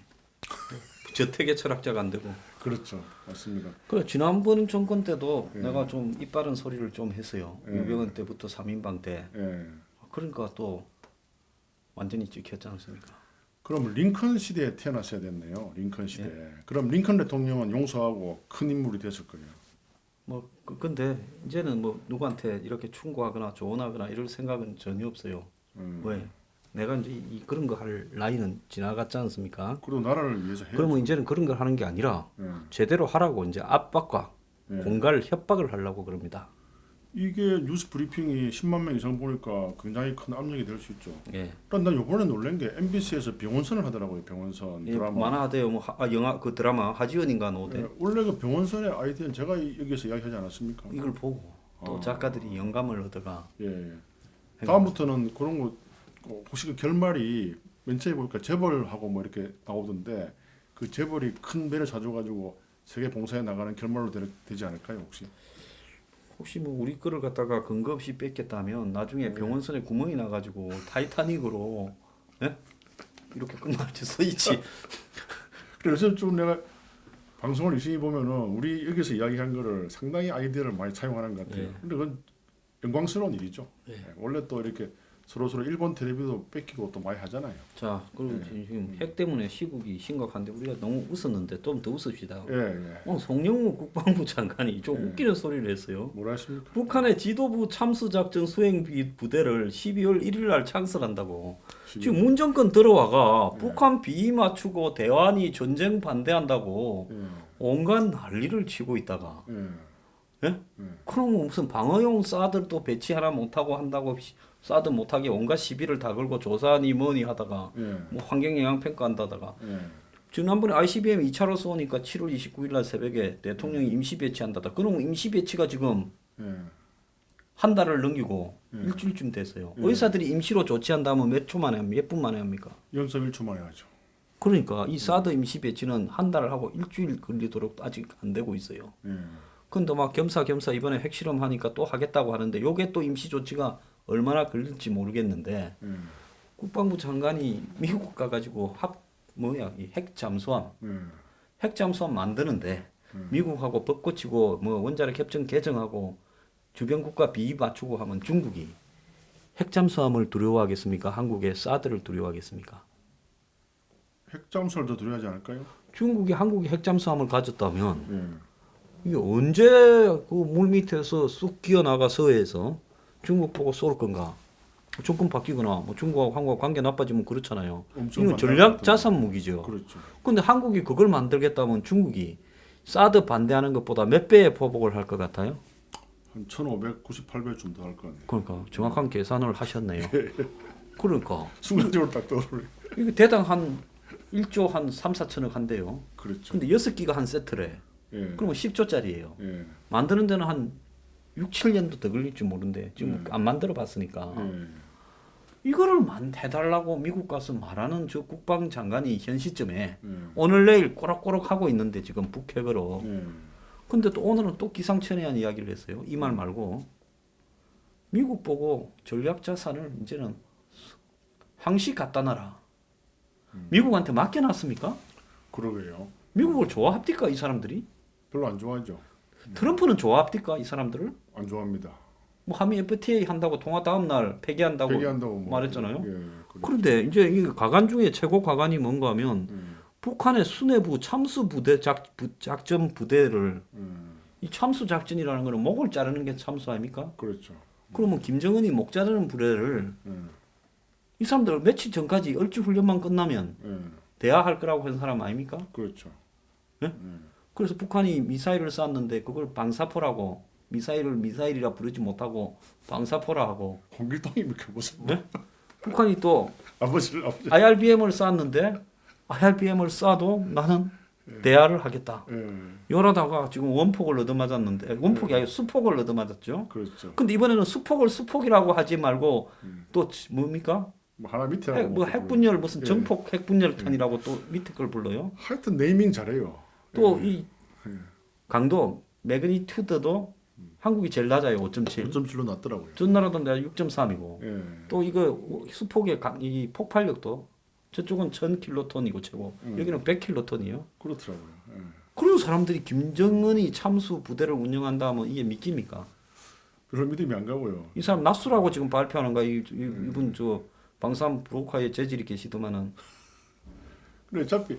저택의 철학자가 안 되고. 그렇죠. 맞습니다. 그 지난번 정권 때도 예. 내가 좀 이빠른 소리를 좀 했어요. 예. 유병헌 때부터 3인방 때. 예. 그러니까 또 완전히 찍혔지 않습니까? 그럼 링컨 시대에 태어났어야 됐네요. 링컨 시대. 그럼 링컨 대통령은 용서하고 큰 인물이 됐을 거예요. 뭐 근데 이제는 뭐 누구한테 이렇게 충고하거나 조언하거나 이럴 생각은 전혀 없어요. 왜? 내가 이제 그런 거 할 나이는 지나갔지 않습니까? 그리고 나라를 위해서 해야죠. 그러면 이제는 그런 걸 하는 게 아니라 예. 제대로 하라고 이제 압박과 예. 공갈 협박을 하려고 그럽니다. 이게 뉴스 브리핑이 10만 명 이상 보니까 굉장히 큰 압력이 될 수 있죠. 예. 그러니까 난 이번에 놀란 게 MBC에서 병원선을 하더라고요. 병원선 예, 드라마. 만화하대요. 뭐 영화 그 드라마 하지연인가 나오대. 예, 원래 그 병원선의 아이디어는 제가 여기서 이야기하지 않았습니까? 이걸 보고 또 작가들이 영감을 얻어가. 예. 다음부터는 그런 거 혹시 그 결말이 맨 처음에 보니까 재벌하고 뭐 이렇게 나오던데 그 재벌이 큰 배를 사줘가지고 세계 봉사에 나가는 결말로 되지 않을까요 혹시? 혹시 뭐 우리 거를 갖다가 근거 없이 뺏겠다면 나중에 병원선에 구멍이 나가지고 타이타닉으로 예? 이렇게 끝날지 써있지. 그래서 좀 내가 방송을 유심히 보면은 우리 여기서 이야기한 거를 상당히 아이디어를 많이 차용하는 것 같아요. 예. 근데 그건 영광스러운 일이죠. 예. 원래 또 이렇게 서로 일본 텔레비도 뺏기고 또 많이 하잖아요. 자, 그리고 지금 핵 때문에 시국이 심각한데 우리가 너무 웃었는데 좀 더 웃읍시다. 예. 오늘 송영무 국방부 장관이 좀 웃기는 소리를 했어요. 뭐라 했습니까? 북한의 지도부 참수작전 수행비 부대를 12월 1일 날 창설한다고. 지금 문 정권 들어와가 북한 비위 맞추고 대환이 전쟁 반대한다고 예. 온갖 난리를 치고 있다가 예. 예? 그럼 무슨 방어용 사드도 배치 하나 못하고 한다고 사드 못하게 온갖 시비를 다 걸고 조사니 뭐니 하다가 예. 뭐 환경영향평가 한다다가 예. 지난번에 ICBM 2차로 쏘니까 7월 29일 날 새벽에 대통령이 임시 배치한다다. 그럼 임시 배치가 지금 예. 한 달을 넘기고 일주일쯤 됐어요. 의사들이 임시로 조치한다면 몇 초 만에 몇 분 만에 합니까? 0.1초 만에 하죠. 그러니까 이 사드 임시 배치는 한 달을 하고 일주일 걸리도록 아직 안 되고 있어요. 예. 근데 막 겸사겸사 이번에 핵실험 하니까 또 하겠다고 하는데 요게 또 임시 조치가 얼마나 걸릴지 모르겠는데 예. 국방부 장관이 미국 가가지고 이 핵 잠수함 핵 잠수함 만드는데 미국하고 법 고치고 뭐 원자력 협정 개정하고 주변 국가 비위 맞추고 하면 중국이 핵 잠수함을 두려워하겠습니까? 한국의 사드를 두려워하겠습니까? 핵잠수를 더 두려워하지 않을까요? 중국이 한국이 핵 잠수함을 가졌다면 예. 이게 언제 그 물 밑에서 쑥 기어 나가 서해에서 중국 보고 쏠 건가? 조건 바뀌거나 뭐 중국하고 한국하고 관계 나빠지면 그렇잖아요. 엄청 이건 전략 자산 무기죠. 그렇죠. 근데 한국이 그걸 만들겠다면 중국이 사드 반대하는 것보다 몇 배의 포복을 할 것 같아요? 한 1,590, 800쯤 더 할 거 같네요. 그러니까 정확한 계산을 하셨네요. 그러니까 순간적으로 딱 떠오르네. 이게 대당 한 1조 한 3, 4천억 한대요. 그렇죠. 근데 6기가 한 세트래. 예. 그러면 10조짜리예요. 예. 만드는 데는 한 6, 7년도 더 걸릴지 모르는데 지금 안 만들어 봤으니까 예. 이거를 해달라고 미국 가서 말하는 저 국방장관이 현 시점에 예. 오늘 내일 꼬락꼬락 하고 있는데 지금 북핵으로. 예. 근데 또 오늘은 또 기상천외한 이야기를 했어요. 이 말 말고 미국 보고 전략 자산을 이제는 항시 갖다 놔라. 미국한테 맡겨놨습니까? 그러게요. 미국을 좋아합니까 이 사람들이? 별로 안 좋아하죠. 트럼프는 좋아합니까 이 사람들을? 안 좋아합니다. 뭐 한미 FTA 한다고 통화 다음 날 폐기한다고 폐기한다고 뭐. 말했잖아요. 예. 그렇죠. 그런데 이제 이 가관 중에 최고 가관이 뭔가 하면 북한의 수뇌부 참수 부대 작전 부대를 이 참수 작전이라는 거는 목을 자르는 게 참수 아닙니까? 그렇죠. 그러면 김정은이 목 자르는 부대를 이 사람들 며칠 전까지 얼주 훈련만 끝나면 예. 대화할 거라고 한 사람 아닙니까? 그렇죠. 그래서 북한이 미사일을 쐈는데 그걸 방사포라고 미사일이라 부르지 못하고 방사포라 하고 홍길동입니까 무슨? 네? 북한이 또 아버지. IRBM을 쐈는데 IRBM을 쏴도 나는 대화를 하겠다. 예. 이러다가 지금 원폭을 얻어맞았는데 원폭이 아니라 수폭을 얻어맞았죠. 그렇죠. 근데 이번에는 수폭을 수폭이라고 하지 말고 또 뭡니까? 뭐 하나 밑에 핵분열 무슨 예. 정폭 핵분열탄이라고 또 밑에 걸 불러요. 하여튼 네이밍 잘해요. 또 이 강도 매그니튜드도 한국이 제일 낮아요. 5.7. 5.7로 났더라고요. 전 나라도 내가 6.3이고 예. 또 이거 수폭의 이 폭발력도 저쪽은 1000킬로톤이고 최고 여기는 100킬로톤이에요. 그렇더라고요. 예. 그런 사람들이 김정은이 참수 부대를 운영한다 하면 이게 믿깁니까? 별로 믿음이 안 가고요. 이 사람 낯수라고 지금 발표하는 거야. 이분 저 방산 브로커에 재질이 계시더만은. 근데 어차피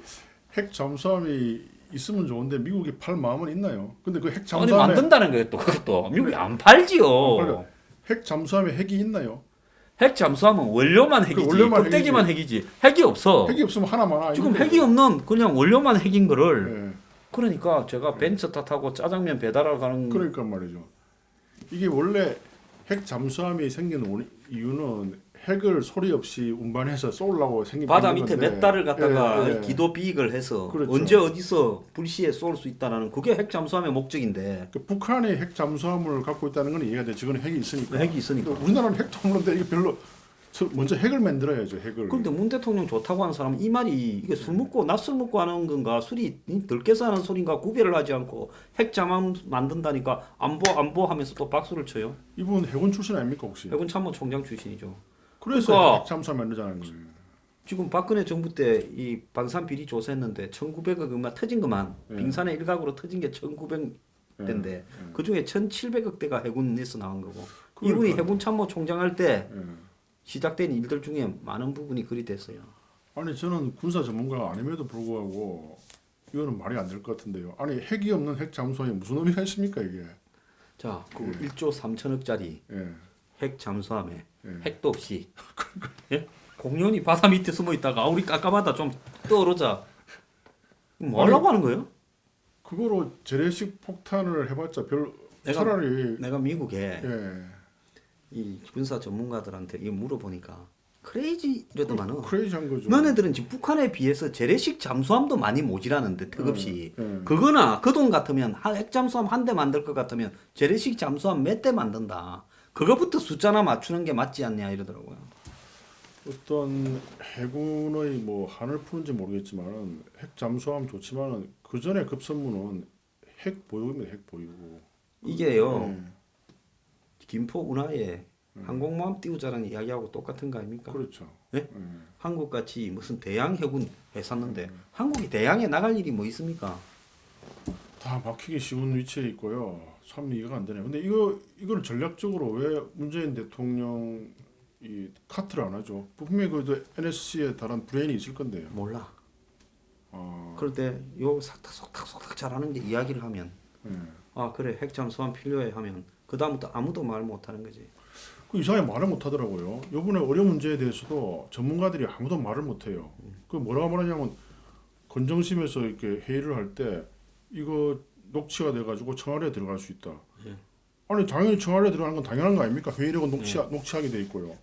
핵 잠수함이 있으면 좋은데 미국이 팔 마음은 있나요? 근데 그 핵 아니 잠수함에 만든다는 거예요 또 그것도 미국이 안 팔지요. 그러니까 핵 잠수함에 핵이 있나요? 핵 잠수함은 원료만 핵이지 원료만 껍데기만 핵이지 핵이 없어. 핵이 없으면 하나만 하나. 지금 핵이 없는 그냥 원료만 핵인 거를 예. 그러니까 제가 벤츠 타고 짜장면 배달하러 가는 그러니까 말이죠. 이게 원래 핵 잠수함이 생긴 이유는 핵을 소리 없이 운반해서 쏘려고 생긴 바다 건데. 밑에 몇 달을 갖다가 예, 예. 기도 비익을 해서 그렇죠. 언제 어디서 불시에 쏠 수 있다라는 그게 핵 잠수함의 목적인데 그 북한이 핵 잠수함을 갖고 있다는 건 이해가 돼. 지금 핵이 있으니까. 핵이 있으니까. 근데 우리나라는 핵도 없는데 이게 별로 먼저 핵을 만들어야죠. 핵을. 그런데 문 대통령 좋다고 하는 사람은 이 말이 이게 술 먹고 낮술 먹고 하는 건가 술이 덜 깨서 하는 소린가 구별을 하지 않고 핵 잠수함 만든다니까 안보 하면서 또 박수를 쳐요. 이분 해군 출신 아닙니까 혹시? 해군 참모총장 출신이죠. 그래서 그러니까 핵 잠수함 만들자는 거예요. 지금 박근혜 정부 때 이 방산 비리 조사했는데 1,900억 얼마 터진 것만 예. 빙산의 일각으로 터진 게 1,900대인데 예. 그 중에 1,700억 대가 해군에서 나온 거고 그러니까요. 이분이 해군 참모총장 할 때 예. 시작된 일들 중에 많은 부분이 그리 됐어요. 아니 저는 군사 전문가가 아님에도 불구하고 이거는 말이 안 될 것 같은데요. 아니 핵이 없는 핵 잠수함이 무슨 의미가 있습니까 이게? 자, 그 1조 3천억짜리 예. 핵 잠수함에 예. 핵도 없이 예? 공룡이 바다 밑에 숨어 있다가 우리 깜깜하다 좀 떠오르자. 뭐 하려고 하는 거예요? 그거로 재래식 폭탄을 해봤자 별 차라리 내가 미국에 예. 이 군사 전문가들한테 이거 물어보니까 크레이지라더만은 크레이지한 거죠. 너네들은 지금 북한에 비해서 재래식 잠수함도 많이 모자라는데 특없이 예. 그거나 그 돈 같으면 핵 잠수함 한 대 만들 것 같으면 재래식 잠수함 몇 대 만든다. 그거부터 숫자나 맞추는 게 맞지 않냐 이러더라고요. 어떤 해군의 뭐 한을 푸는지 모르겠지만 핵 잠수함 좋지만은 그 전에 급선무는 핵 보유입니다. 핵 보유. 이게요. 예. 김포 운하에 항공모함 띄우자라는 이야기하고 똑같은 거 아닙니까? 그렇죠. 예? 예. 한국같이 무슨 대양 해군 했었는데 한국이 대양에 나갈 일이 뭐 있습니까? 다 막히기 쉬운 위치에 있고요. 참 이해가 안 되네요. 근데 이걸 전략적으로 왜 문재인 대통령 이 카트를 안 하죠? 분명히 그래도 NSC에 다른 브레인이 있을 건데요. 몰라. 아, 그럴 때요 속닥 잘하는 게 이야기를 하면 예. 아 그래 핵 잠수함 필요해 하면 그 다음부터 아무도 말 못하는 거지. 그 이상하게 말을 못 하더라고요. 이번에 어려운 문제에 대해서도 전문가들이 아무도 말을 못 해요. 그 뭐라고 말하냐면 건정심에서 이렇게 회의를 할 때 이거 녹취가 돼가지고 청와대에 들어갈 수 있다. 예. 아니 당연히 청와대에 들어가는 건 당연한 거 아닙니까? 회의록은 녹취하게 돼 있고요.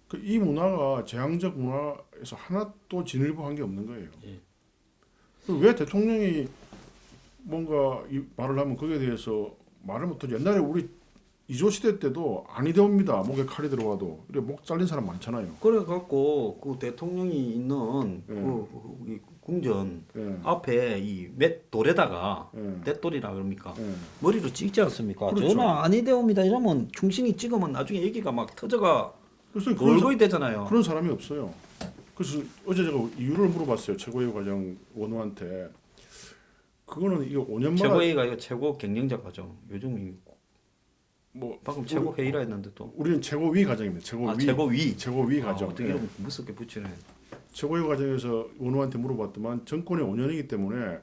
그 이 문화가 재앙적 문화에서 하나도 진일보한 게 없는 거예요. 예. 왜 대통령이 뭔가 이 말을 하면 거기에 대해서 말을 못하죠. 옛날에 우리 이조 시대 때도 아니 되옵니다. 목에 칼이 들어와도 그래 목 잘린 사람 많잖아요. 그래 갖고 그 대통령이 있는 예. 이 궁전 예. 앞에 이 맷돌에다가 예. 맷돌이라 그럽니까? 예. 머리로 찍지 않습니까? 그렇죠. 전화 아니되옵니다 이러면 충신이 찍으면 나중에 얘기가 막 터져가 그래서 그런, 돌고이 되잖아요. 그런 사람이 없어요. 그래서 어제 제가 이유를 물어봤어요. 최고위 과정 원우한테. 그거는 이거 5년마다 최고회의가 이거 최고 경영자 과정. 요즘 이 뭐 방금 최고 회의라 했는데 또 우리는 최고위 과정입니다. 최고위. 최고위. 최고위 아, 과정. 어떻게 예. 이름 무섭게 붙이네. 최고위 과정에서 원우한테 물어봤더만 정권이 5년이기 때문에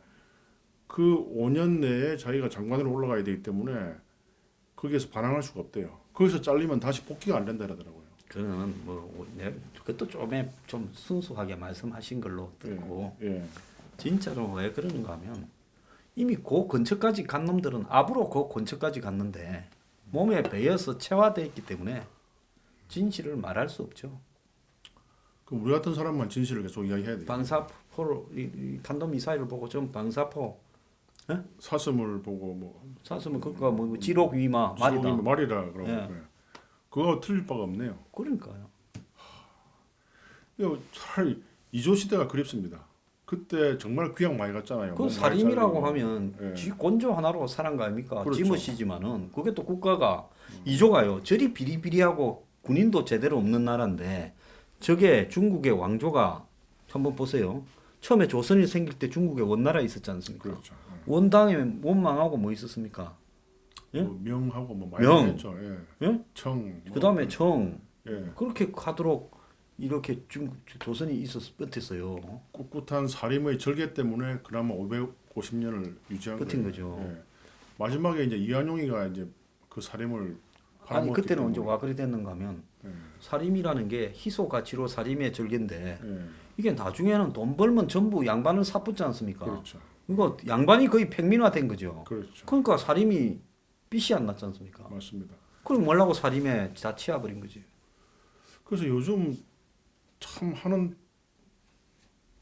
그 5년 내에 자기가 장관으로 올라가야 되기 때문에 거기에서 반항할 수가 없대요. 거기서 잘리면 다시 복귀가 안 된다 그러더라고요. 그거는 뭐 그것도 좀 순수하게 말씀하신 걸로 듣고 예. 진짜로 왜 그러는가 하면 이미 그 근처까지 간 놈들은 앞으로 그 근처까지 갔는데 몸에 배어서 체화되어 있기 때문에 진실을 말할 수 없죠. 그럼 우리 같은 사람만 진실을 계속 이야기해야 돼요. 방사포를 이 탄도 미사일을 보고 좀 방사포 사슴을 보고 뭐 쐈으면 그거 뭐 지록 위마 말이다. 말이라 그러고 예. 그거 틀릴 바가 없네요. 그러니까요. 이거 차라리 이조 시대가 그립습니다. 그때 정말 귀양 많이 갔잖아요. 그 몸 살인이라고 많이 잘리고. 하면 예. 지 건조 하나로 살한 거 아닙니까? 그렇죠. 지머시지만은 그게 또 국가가 이조가요. 저리 비리비리하고 군인도 제대로 없는 나라인데 저게 중국의 왕조가 한번 보세요. 처음에 조선이 생길 때 중국에 원나라 있었지 않습니까? 그렇죠. 원당에 원망하고 뭐 있었습니까? 예? 뭐 명하고 뭐 많이 명. 했죠. 예. 예? 청. 뭐. 그다음에 청 예. 그렇게 가도록 이렇게 조선이 버텼어요. 꿋꿋한 살림의 절개 때문에 그나마 550년을 유지한 버틴 거예요. 거죠. 예. 마지막에 이제 이한용이가 이제 그 살림을 아니 팔아먹었기 그때는 언제 때문에. 와 그리 됐는가 하면 예. 살림이라는 게 희소 가치로 살림의 절개인데 예. 이게 나중에는 돈 벌면 전부 양반을 사붙지 않습니까? 그렇죠. 이거 양반이 거의 평민화된 거죠. 그렇죠. 그러니까 살림이 빚이 안 났지 않습니까? 맞습니다. 그럼 뭐라고 살림에 다 치워버린 거지. 그래서 요즘 참 하는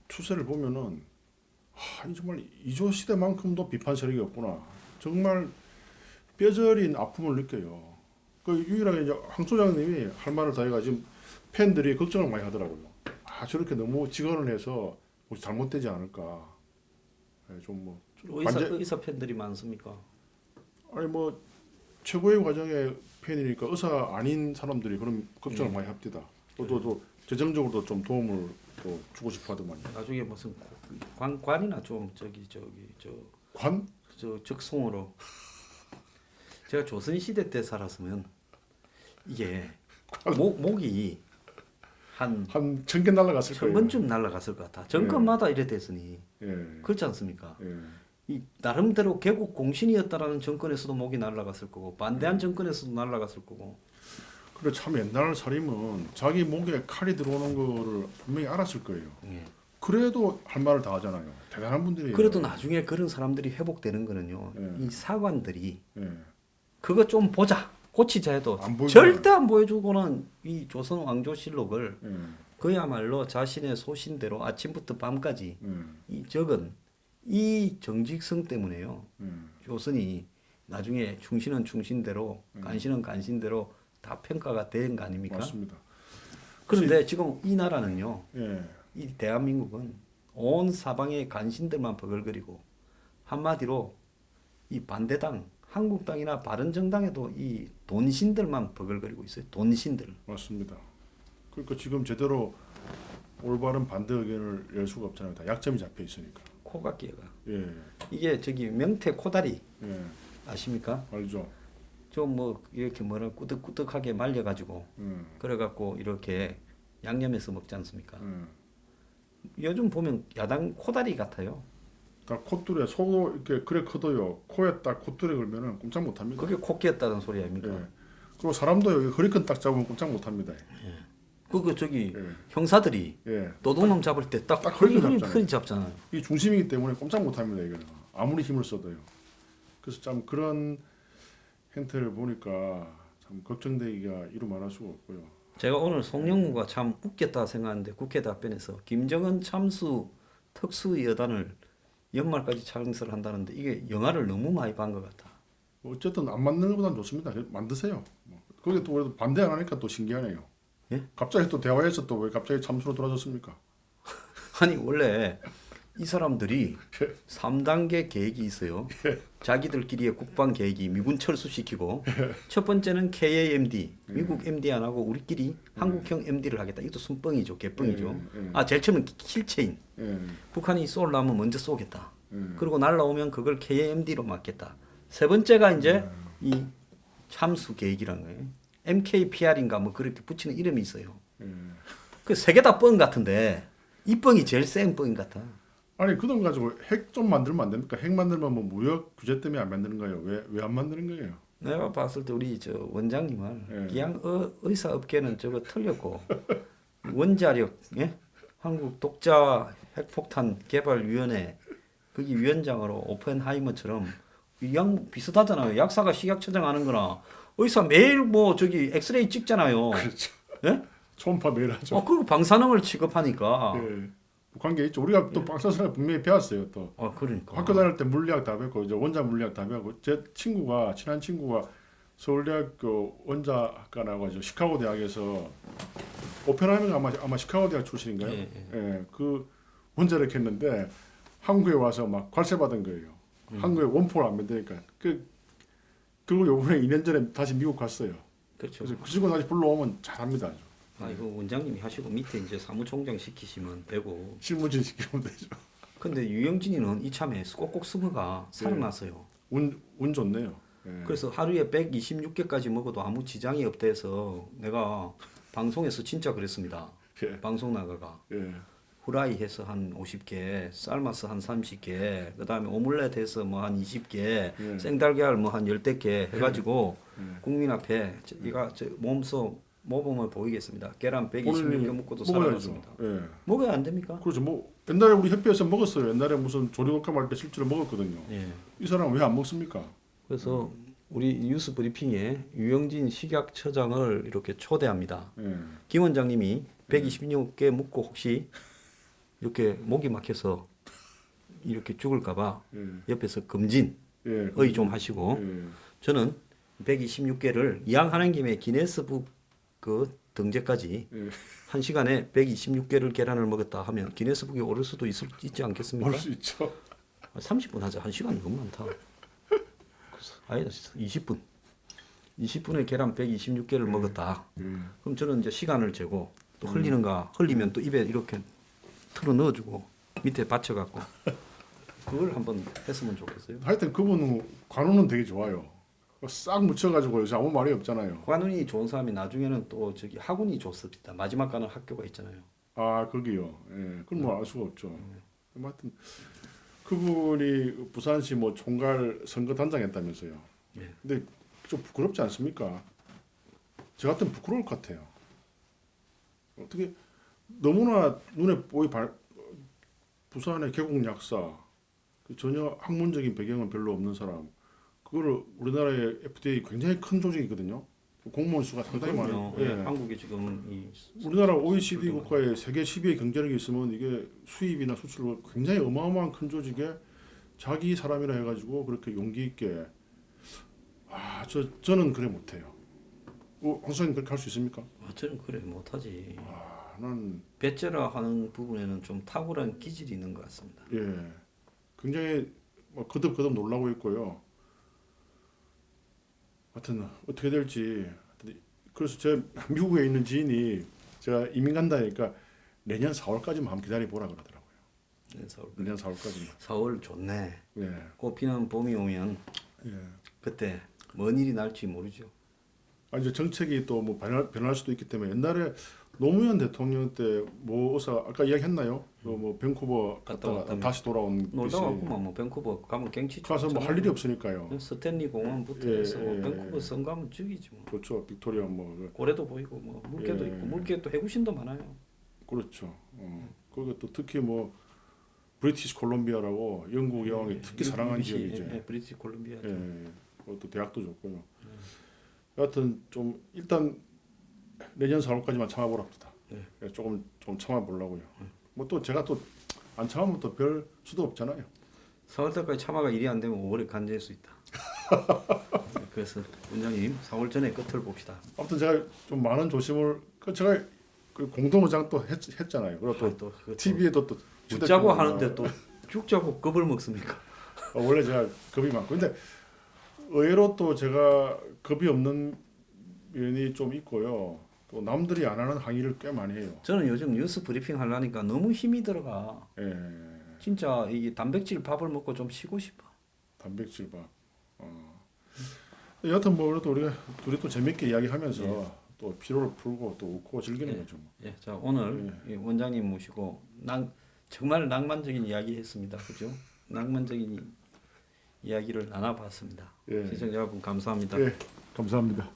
추세를 보면은 이 정말 이조 시대만큼도 비판 세력이 없구나. 정말 뼈저린 아픔을 느껴요. 그 유일하게 이제 황 소장님이 할 말을 다 해가 지금 팬들이 걱정을 많이 하더라고요. 저렇게 너무 직언을 해서 혹시 잘못되지 않을까. 좀 뭐 의사 팬들이 많습니까? 아니 뭐 최고의 과정의 팬이니까 의사 아닌 사람들이 그런 걱정을 많이 합디다. 또 재정적으로도 좀 도움을 또 주고 싶어 하더만요. 나중에 무슨 관이나 좀 관? 저 적송으로 제가 조선 시대 때 살았으면 이게 목이 한 한 1000개 날라갔을 거예요. 1000번쯤 날아갔을 것 같아. 정권마다 이래 됐으니 예. 그렇지 않습니까? 예. 이 나름대로 개국 공신이었다라는 정권에서도 목이 날아갔을 거고 반대한 정권에서도 날아갔을 거고. 그래 참 옛날 살림은 자기 목에 칼이 들어오는 거를 분명히 알았을 거예요. 예. 그래도 할 말을 다 하잖아요. 대단한 분들이에요. 그래도 나중에 그런 사람들이 회복되는 거는요. 예. 이 사관들이 예. 그거 좀 보자, 고치자 해도 안 보이잖아요. 절대 안 보여주고는 이 조선 왕조실록을 예. 그야말로 자신의 소신대로 아침부터 밤까지 예. 이 적은 이 정직성 때문에요. 예. 조선이 나중에 충신은 충신대로 간신은 간신대로 다 평가가 된 거 아닙니까? 맞습니다. 그런데 지금 이 나라는요. 예. 이 대한민국은 온 사방의 간신들만 버글거리고 한마디로 이 반대당 한국당이나 바른정당에도 이 돈신들만 버글거리고 있어요. 돈신들. 맞습니다. 그러니까 지금 제대로 올바른 반대 의견을 낼 수가 없잖아요. 다 약점이 잡혀 있으니까. 코가 끼어가. 예. 이게 저기 명태 코다리 예. 아십니까? 알죠. 좀 뭐 이렇게 뭐라 꾸덕꾸덕하게 말려가지고 그래갖고 이렇게 양념해서 먹지 않습니까? 요즘 보면 야당 코다리 같아요. 딱 콧줄에 속 이렇게 그래 커도요. 코에 딱 콧줄에 걸면은 꼼짝 못 합니다. 그게 코 끼었다는 소리 아닙니까? 예. 그리고 사람도 여기 허리끈 딱 잡으면 꼼짝 못 합니다. 그거 저기 예. 형사들이 예. 도둑놈 잡을 때 딱 딱 허리 허리 잡잖아요. 이 중심이기 때문에 꼼짝 못 합니다. 이거는 아무리 힘을 써도요. 그래서 참 그런 행태를 보니까 참 걱정되기가 이루 말할 수가 없고요. 제가 오늘 송영무가 참 웃겼다 생각하는데 국회 답변에서 김정은 참수 특수여단을 연말까지 창설을 한다는데 이게 영화를 너무 많이 본 것 같아. 어쨌든 안 만드는 것보다는 좋습니다. 만드세요. 거기 또 그래도 반대 안 하니까 또 신기하네요. 예? 갑자기 또 대화에서 또 왜 갑자기 참수로 돌아섰습니까? 아니 원래 이 사람들이 3단계 계획이 있어요. 자기들끼리의 국방 계획이 미군 철수시키고 첫 번째는 KAMD 미국 MD 안 하고 우리끼리 한국형 MD를 하겠다. 이것도 순뻥이죠. 개뻥이죠. 아 제일 처음엔 킬체인. 예. 북한이 쏠라면 먼저 쏘겠다. 예. 그리고 날라오면 그걸 KAMD로 막겠다. 세 번째가 이제 이 참수 계획이라는 거예요. MKPR인가 뭐 그렇게 붙이는 이름이 있어요. 그 세 개 다 뻥 같은데 이 뻥이 제일 센 뻥인 것 같아. 아니 그돈 가지고 핵 좀 만들면 안 됩니까? 핵 만들면 뭐 무역 규제 때문에 안 만드는 거예요? 왜 안 만드는 거예요? 내가 봤을 때 우리 저 원장님을 예. 그냥 의사 업계는 저거 틀렸고 원자력 예? 한국 독자 핵폭탄 개발위원회 거기 위원장으로 오펜하이머처럼 이양 비슷하잖아요. 약사가 식약처장 하는 거나 의사 매일 뭐 저기 엑스레이 찍잖아요. 그렇죠. 예? 초음파 매일 하죠. 그리고 방사능을 취급하니까. 예. 북한 게 있죠. 우리가 또 방사선을 분명히 배웠어요. 또 그러니까. 학교 다닐 때 물리학 다 배웠고 이제 원자 물리학 다 배웠고 제 친구가 친한 친구가 서울대학교 원자학과 나와가지고 시카고 대학에서 오펜하이머가 아마 시카고 대학 출신인가요? 예, 예. 그 원자력 했는데 한국에 와서 막 괄세 받은 거예요. 한국에 원포를 안 만드니까 그리고 요번에 2년 전에 다시 미국 갔어요. 그렇죠. 그래서 그 친구 다시 불러오면 잘합니다. 아주. 이거 원장님이 하시고 밑에 이제 사무총장 시키시면 되고. 실무진 시키면 되죠. 근데 유영진이는 이참에 꼭꼭 숨어가 살아났어요. 운 좋네요. 예. 그래서 하루에 126개까지 먹어도 아무 지장이 없대서 내가 방송에서 진짜 그랬습니다. 예. 방송 나가가 예. 후라이 해서 한 50개, 삶아서 한 30개, 그다음에 오믈렛 해서 뭐 한 20개, 생달걀 뭐 한 10개 해가지고 국민 앞에 이가 몸소 모범을 보이겠습니다. 계란 126개 먹고도 살아났습니다. 예. 먹어야 안 됩니까? 그렇죠. 뭐 옛날에 우리 협회에서 먹었어요. 옛날에 무슨 조리국감 할 때 실제로 먹었거든요. 예. 이 사람 왜 안 먹습니까? 그래서 우리 뉴스 브리핑에 유영진 식약처장을 이렇게 초대합니다. 예. 김 원장님이 126개 묵고 혹시 이렇게 목이 막혀서 이렇게 죽을까봐 예. 옆에서 검진 예. 의 좀 하시고 예. 저는 126개를 이왕하는 김에 기네스북 그 등재까지 예. 한 시간에 126개를 계란을 먹었다 하면 기네스북에 오를 수도 있지 않겠습니까? 올 수 있죠. 30분 하자. 한 시간이 너무 많다. 그래서 아니다. 20분. 20분에 계란 126개를 먹었다. 그럼 저는 이제 시간을 재고 또 흘리면 또 입에 이렇게 틀어 넣어주고 밑에 받쳐갖고 그걸 한번 했으면 좋겠어요. 하여튼 그분은 관우는 되게 좋아요. 싹 묻혀가지고 요새 아무 말이 없잖아요. 관운이 좋은 사람이 나중에는 또 저기 학운이 좋습니다. 마지막 가는 학교가 있잖아요. 아 거기요. 예, 그건 뭐 알 수가 없죠. 하여튼 그분이 부산시 뭐 총괄 선거단장 했다면서요. 예. 근데 좀 부끄럽지 않습니까? 저 같으면 부끄러울 것 같아요. 어떻게 너무나 눈에 부산의 계곡 약사 전혀 학문적인 배경은 별로 없는 사람 그거를 우리나라의 FDA 굉장히 큰 조직이거든요. 공무원 수가 상당히 그럼요. 많아요. 예, 예. 한국이 지금 이 우리나라 OECD 국가의 세계 10위의 경제력이 있으면 이게 수입이나 수출로 굉장히 어마어마한 큰 조직에 자기 사람이라 해가지고 그렇게 용기 있게 저는 그래 못해요. 황사님 그렇게 할 수 있습니까? 저는 그래 못하지. 난 배째라 하는 부분에는 좀 탁월한 기질이 있는 것 같습니다. 예, 굉장히 뭐 거듭거듭 놀라고 있고요. 하여튼 어떻게 될지 그래서 제 미국에 있는 지인이 제가 이민 간다니까 내년 4월까지만 한번 기다려 보라 그러더라고요. 네, 서울. 내년 4월까지만. 4월 좋네. 예, 꽃피는 봄이 오면 예. 그때 뭔 일이 날지 모르죠. 이제 정책이 또 뭐 변할 수도 있기 때문에 옛날에 노무현 대통령 때 뭐 어서 아까 이야기했나요? 뭐 밴쿠버 갔다가 왔다며. 다시 돌아온 놀다 기세. 왔구만 뭐 밴쿠버 가면 경치 가서 뭐 할 일이 없으니까요. 스탠리 공원부터 예, 해서 뭐 예, 밴쿠버 성 가면 죽이지 뭐. 그렇죠. 빅토리아 뭐 고래도 보이고 뭐 물개도 예. 있고 물개 또 해구신도 많아요. 그렇죠. 거기 또 특히 뭐 브리티시 콜롬비아라고 영국 여왕이 특히 사랑한 지역이죠. 예, 브리티시 콜롬비아. 예, 그것도 대학도 좋고요. 여하튼 좀 일단 내년 4월까지만 참아보랍니다. 네. 예, 조금 좀 참아보려고요. 뭐 또 제가 또 안 참으면 또 별 수도 없잖아요. 4월 달까지 참아가 일이 안 되면 5월에 간제할 수 있다. 그래서 원장님 4월 전에 끝을 봅시다. 아무튼 제가 좀 많은 조심을 제가 그 공동의장 또 했잖아요. 그리고 또 TV에도 또 죽자고 하는데 또 죽자고 겁을 먹습니까? 원래 제가 겁이 많고 근데 의외로 또 제가 겁이 없는 면이 좀 있고요. 또 남들이 안 하는 항의를 꽤 많이 해요. 저는 요즘 뉴스 브리핑 하려니까 너무 힘이 들어가. 예, 진짜 이 단백질 밥을 먹고 좀 쉬고 싶어. 단백질밥. 여하튼 뭐 그래도 우리가 둘이 또 재밌게 이야기하면서 또 피로를 풀고 또 웃고 즐기는 거죠. 뭐. 예, 자 오늘 이 원장님 모시고 정말 낭만적인 이야기 했습니다. 그죠? 낭만적인 이야기를 나눠봤습니다. 예. 시청자 여러분 감사합니다. 예, 감사합니다.